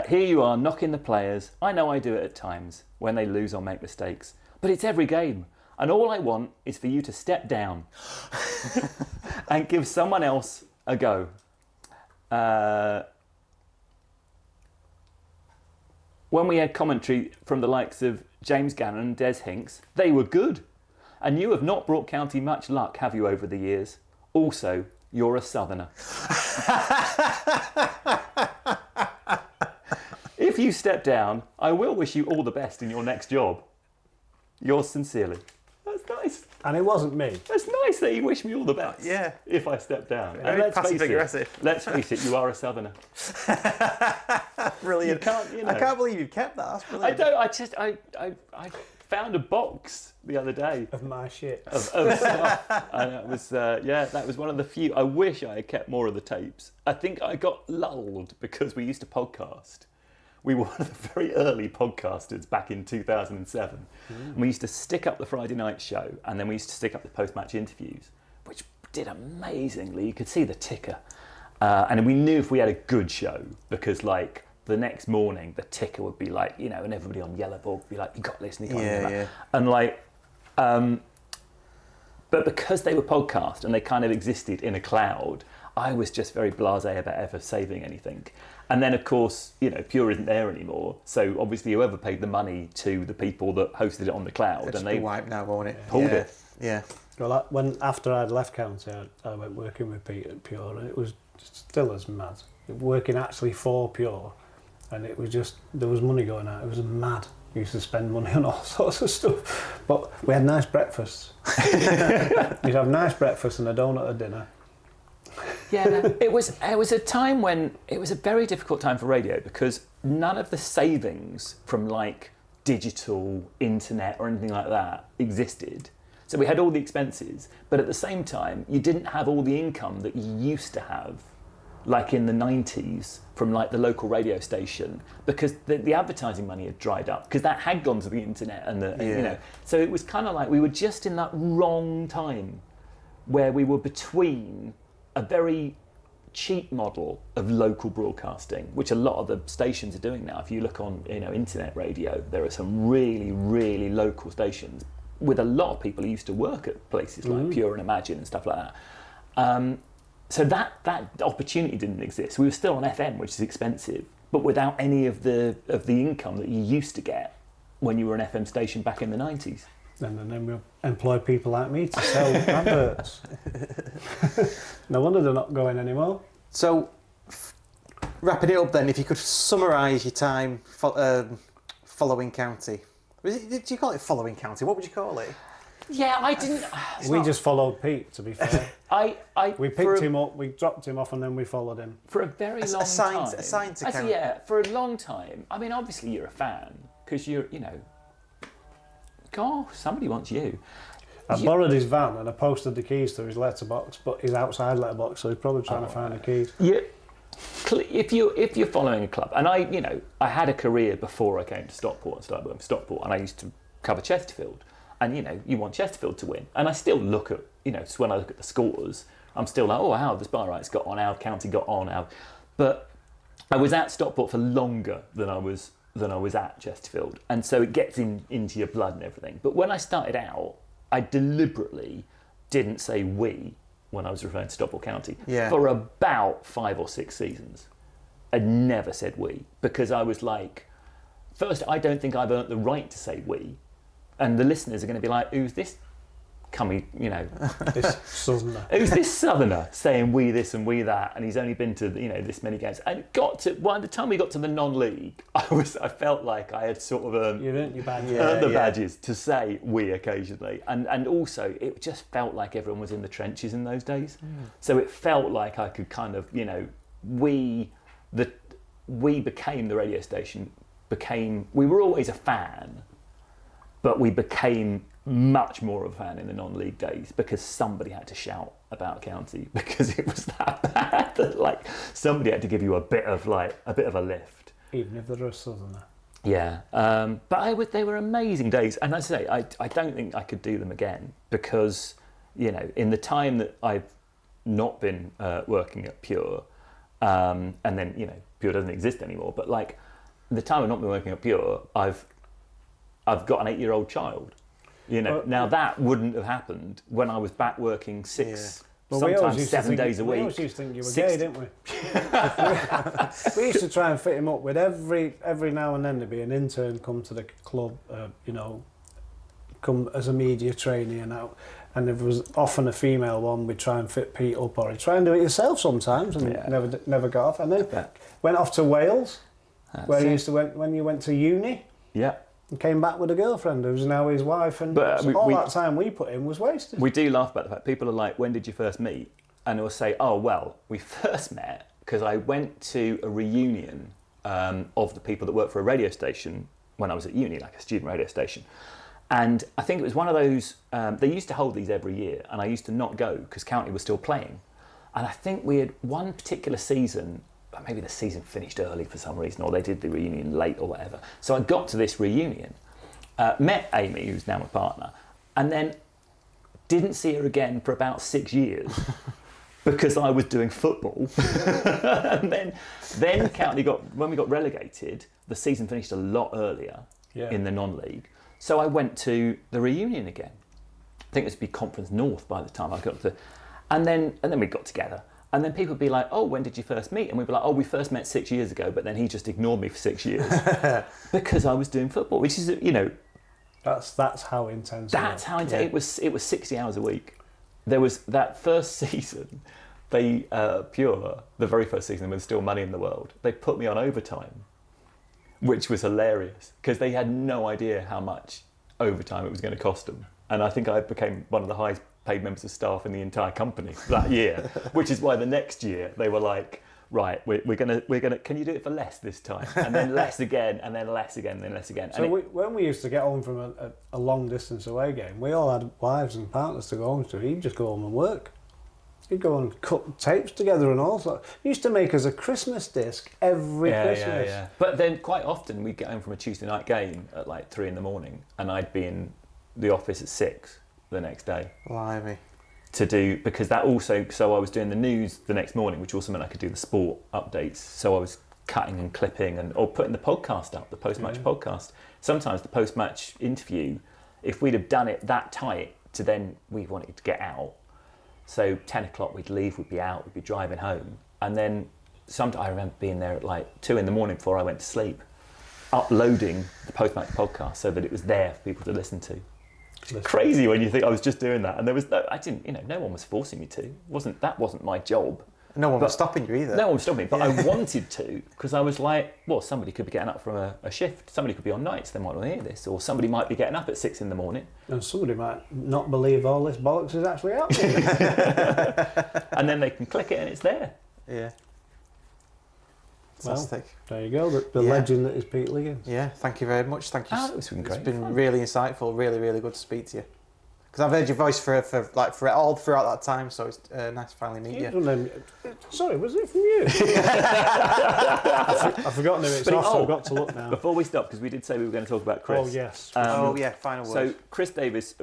Here you are, knocking the players. I know I do it at times, when they lose or make mistakes. But it's every game. And all I want is for you to step down and give someone else a go. When we had commentary from the likes of James Gannon and Des Hinks, they were good. And you have not brought County much luck, have you, over the years? Also, you're a southerner. If you step down, I will wish you all the best in your next job. Yours sincerely. That's nice. And it wasn't me. That's nice that you wish me all the best. Yeah. If I step down. Very passive aggressive. Let's face it, you are a southerner. Brilliant. I can't believe you've kept that. That's brilliant. I found a box the other day of my shit. Of stuff. And it was, that was one of the few. I wish I had kept more of the tapes. I think I got lulled because we used to podcast. We were one of the very early podcasters back in 2007. And we used to stick up the Friday night show, and then we used to stick up the post-match interviews, which did amazingly. You could see the ticker. And we knew if we had a good show, because like the next morning, the ticker would be like, you know, and everybody on Yellow Ball would be like, you got this, and you can't do that. And like, but because they were podcast and they kind of existed in a cloud, I was just very blasé about ever saving anything. And then, of course, you know, Pure isn't there anymore. So obviously, whoever paid the money to the people that hosted it on the cloud, and they wiped now, won't it? Pulled it. Yeah. Well, after I'd left County, I went working with Pete at Pure, and it was still as mad. Working actually for Pure, and it was just, there was money going out. It was mad. We used to spend money on all sorts of stuff, but we had nice breakfasts. You'd have nice breakfast and a donut at dinner. Yeah, it was a time when it was a very difficult time for radio, because none of the savings from like digital, internet or anything like that existed. So we had all the expenses, but at the same time, you didn't have all the income that you used to have, like in the 90s, from like the local radio station, because the advertising money had dried up, because that had gone to the internet and you know. So it was kind of like we were just in that wrong time where we were between a very cheap model of local broadcasting, which a lot of the stations are doing now. If you look on, you know, internet radio, there are some really, really local stations with a lot of people who used to work at places like Pure and Imagine and stuff like that. So that opportunity didn't exist. We were still on FM, which is expensive, but without any of the income that you used to get when you were an FM station back in the 90s. And then we employ people like me to sell adverts. No wonder they're not going anymore. So, wrapping it up then, if you could summarise your time following County. Did you call it following County? What would you call it? Yeah, I didn't. We just followed Pete, to be fair. We picked him up, we dropped him off, and then we followed him. For a very long time. Assigned to County. Yeah, for a long time. I mean, obviously you're a fan, because you're, you know, God, somebody wants you. I borrowed his van and I posted the keys to his letterbox, but his outside letterbox, so he's probably trying to find the keys. Yeah. If you're following a club, and I had a career before I came to Stockport and started working for Stockport, and I used to cover Chesterfield, and you know, you want Chesterfield to win, and I still look at, you know, so when I look at the scores, I'm still like, oh, how the Sparrites got on, how County got on, how, but I was at Stockport for longer than I was at Chesterfield, and so it gets into your blood and everything. But when I started out, I deliberately didn't say we when I was referring to Stockport County for about 5 or 6 seasons. I never said we, because I was like, first, I don't think I've earned the right to say we, and the listeners are going to be like, who's this cummy, you know, this southerner. Who's this southerner saying we this and we that, and he's only been to, you know, this many games. And by the time we got to the non-league, I felt like I had sort of earned the badges to say we occasionally, and also it just felt like everyone was in the trenches in those days. So it felt like I could kind of, you know, we became the radio station, we were always a fan, but we became much more of a fan in the non-league days, because somebody had to shout about County, because it was that bad that like somebody had to give you a bit of a lift, even if they're a southerner. Yeah, but they were amazing days, and as I say, I don't think I could do them again, because, you know, in the time that I've not been working at Pure, and then, you know, Pure doesn't exist anymore, but like the time I've not been working at Pure, I've got an 8-year-old child. You know, now that wouldn't have happened when I was back working sometimes 7 days a week. We always used to think you were gay, didn't we? We used to try and fit him up with every now and then there'd be an intern come to the club, you know, come as a media trainee and out. And if there was often a female one, we'd try and fit Pete up, or he'd try and do it yourself sometimes, and never got off. And then went off to Wales, where he used to when you went to uni. Yeah. And came back with a girlfriend who's now his wife, and that time we put in was wasted. We do laugh about the fact people are like, when did you first meet? And they'll say, oh, well, we first met because I went to a reunion of the people that work for a radio station when I was at uni, like a student radio station. And I think it was one of those, they used to hold these every year, and I used to not go because County was still playing. And I think we had one particular season, maybe the season finished early for some reason, or they did the reunion late or whatever. So I got to this reunion, met Amy, who's now my partner, and then Didn't see her again for about 6 years because I was doing football. And then County when we got relegated, the season finished a lot earlier in the non-league. So I went to the reunion again. I think it was be Conference North by the time I got to, and then we got together. And then people would be like, "Oh, when did you first meet?" And we'd be like, "Oh, we first met 6 years ago." But then he just ignored me for 6 years because I was doing football, which is, that's how intense. That's how intense it was. 60 hours a week. There was that first season. They Pure, the very first season, when still money in the world, they put me on overtime, which was hilarious because they had no idea how much overtime it was going to cost them. And I think I became one of the highest paid members of staff in the entire company that year, which is why the next year they were like, right, we're gonna, can you do it for less this time? And then less again, and then less again, and then less again. So when we used to get home from a long distance away game, we all had wives and partners to go home to. He'd just go home and work. He'd go and cut tapes together and all sorts. He used to make us a Christmas disc every Christmas. Yeah. But then quite often we'd get home from a Tuesday night game at like 3 a.m, and I'd be in the office at 6 the next day. Blimey. To do, because that also, so I was doing the news the next morning, which also meant I could do the sport updates. So I was cutting and clipping or putting the podcast up, the post-match podcast. Sometimes the post-match interview, if we'd have done it that tight to then we wanted to get out. So 10 o'clock we'd leave, we'd be out, we'd be driving home. And then I remember being there at like 2 a.m. before I went to sleep, uploading the post-match podcast so that it was there for people to listen to. It's crazy when you think I was just doing that, and there was no one was forcing me to. That wasn't my job. No one was stopping you either. No one was stopping me, but I wanted to, because I was like, well, somebody could be getting up from a shift, somebody could be on nights, they might not hear this, or somebody might be getting up at 6 a.m. And somebody might not believe all this bollocks is actually happening. And then they can click it and it's there. Yeah. Fantastic. Well, there you go, the legend that is Pete Liggins. Yeah, thank you very much. Thank you. It's been great. It's been really insightful, really, really good to speak to you. Because I've heard your voice for all throughout that time, so it's nice to finally meet you. Sorry, was it from you? I've forgotten who it's off, so I've got to look now. Before we stop, because we did say we were going to talk about Chris. Oh, yes. Final word. So Chris Davis,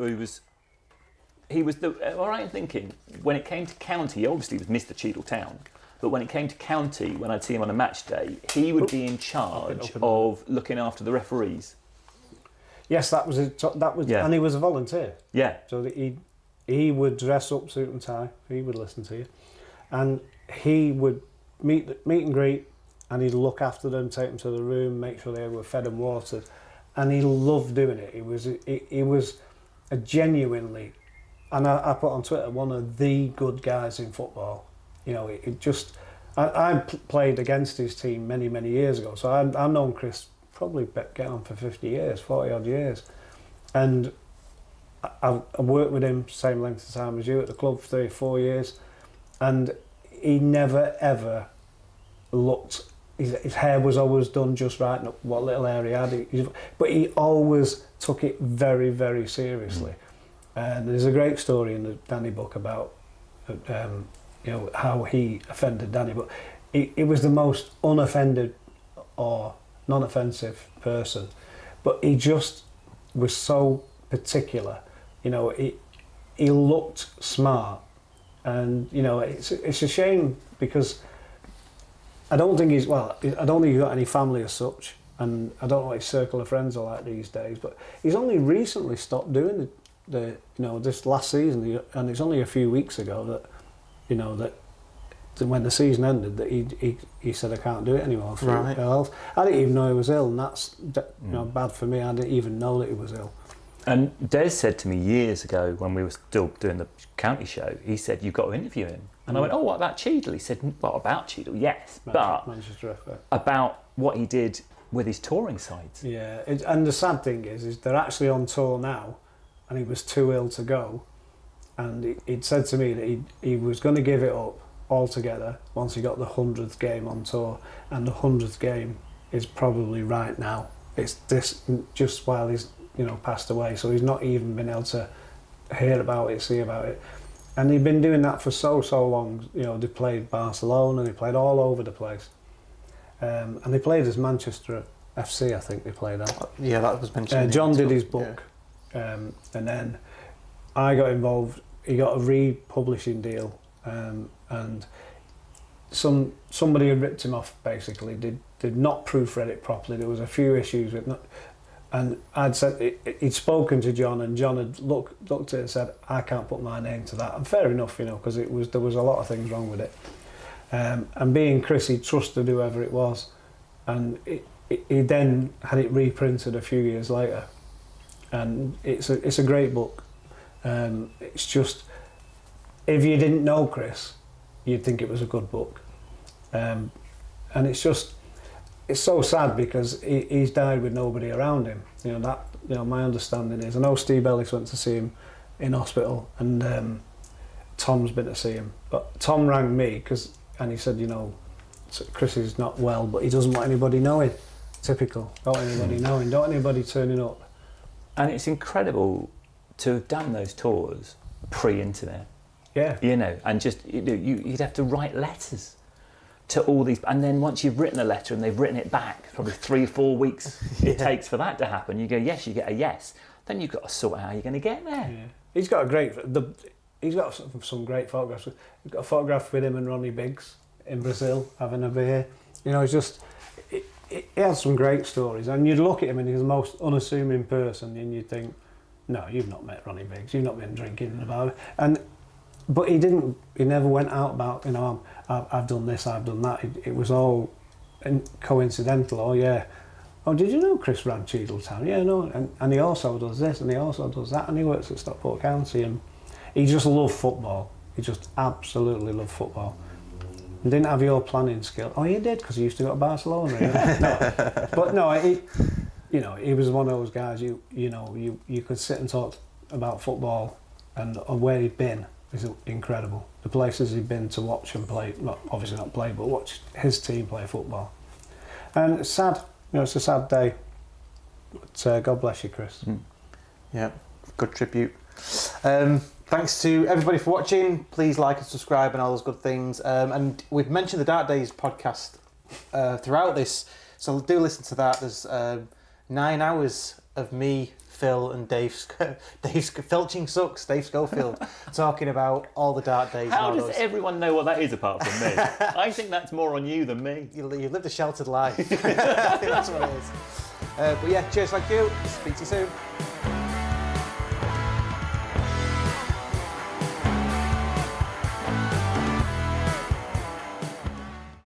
he was all right in thinking, when it came to county, he obviously was Mr. Cheadle Town, but when it came to county, when I'd see him on a match day, he would be in charge of looking after the referees. Yes, that was and he was a volunteer. Yeah. So that he would dress up, suit and tie. He would listen to you, and he would meet and greet, and he'd look after them, take them to the room, make sure they were fed and watered, and he loved doing it. He was a genuinely, and I put on Twitter, one of the good guys in football. You know, I played against his team many years ago, so I've known Chris probably getting on for 50 years, 40 odd years, and I worked with him same length of time as you at the club for 34 years, and he never ever looked, his hair was always done just right, what little hair he had, but he always took it very seriously. And there's a great story in the Danny book about how he offended Danny, but he was the most unoffended or non-offensive person, but he just was so particular. You know, he looked smart, and you know, it's a shame because I don't think he's got any family as such, and I don't know what his circle of friends are like these days, but he's only recently stopped doing this last season, and it's only a few weeks ago that when the season ended that he said I can't do it anymore for health. I didn't even know he was ill, and that's bad for me. I didn't even know that he was ill. And Des said to me years ago when we were still doing the county show, he said, "You've got to interview him." And I went, "Oh, what about Cheadle?" He said, "What about Cheadle? Yes, but about what he did with his touring sides." Yeah, and the sad thing is they're actually on tour now, and he was too ill to go, and he'd said to me that he was going to give it up altogether once he got the 100th game on tour, and the 100th game is probably right now. It's this just while he's passed away, so he's not even been able to hear about it, see about it, and he'd been doing that for so long. They played Barcelona, they played all over the place, and they played as Manchester FC, I think they played at. Yeah, that was mentioned. John did his book, and then I got involved. He got a republishing deal, and somebody had ripped him off. Basically, did not proofread it properly. There was a few issues with not. And I'd said he'd spoken to John, and John had looked at it and said, "I can't put my name to that." And fair enough, you know, because there was a lot of things wrong with it. And being Chris, he trusted whoever it was, and he then had it reprinted a few years later, and it's a great book. It's just, if you didn't know Chris, you'd think it was a good book, and it's so sad because he's died with nobody around him. You know, my understanding is, I know Steve Ellis went to see him in hospital, and Tom's been to see him, but Tom rang me and he said, you know, Chris is not well, but he doesn't want anybody knowing. Typical. Don't want anybody knowing. Don't want anybody turning up. And it's incredible to have done those tours pre-internet. Yeah. You know, and just you'd have to write letters to all these, and then once you've written a letter and they've written it back, probably 3-4 weeks it takes for that to happen. You go yes, you get a yes. Then you've got to sort out how you're going to get there. Yeah. He's got some great photographs. We've got a photograph with him and Ronnie Biggs in Brazil having a beer. You know, it's just, he has some great stories, and you'd look at him and he's the most unassuming person, and you'd think, no, you've not met Ronnie Biggs, you've not been drinking about it. But he never went out about, you know, I've done this, I've done that. It was all coincidental. Oh yeah, oh, did you know Chris ran Cheadletown? Yeah, no, and he also does this, and he also does that, and he works at Stockport County, and he just loved football. He just absolutely loved football. And didn't have your planning skill. Oh, you did, because he used to go to Barcelona. You know? No. But no, he was one of those guys. You could sit and talk about football and where he'd been is incredible. The places he'd been to watch and play, obviously not play, but watch his team play football. And it's sad. You know, it's a sad day. But God bless you, Chris. Yeah, good tribute. Thanks to everybody for watching. Please like and subscribe and all those good things. And we've mentioned the Dark Days podcast throughout this, so do listen to that. There's 9 hours of me, Phil, and Dave Filching Sucks, Dave Schofield, talking about all the Dark Days. How does everyone know what that is apart from me? I think that's more on you than me. You lived a sheltered life. That's what it is. But yeah, cheers, thank you. Speak to you soon.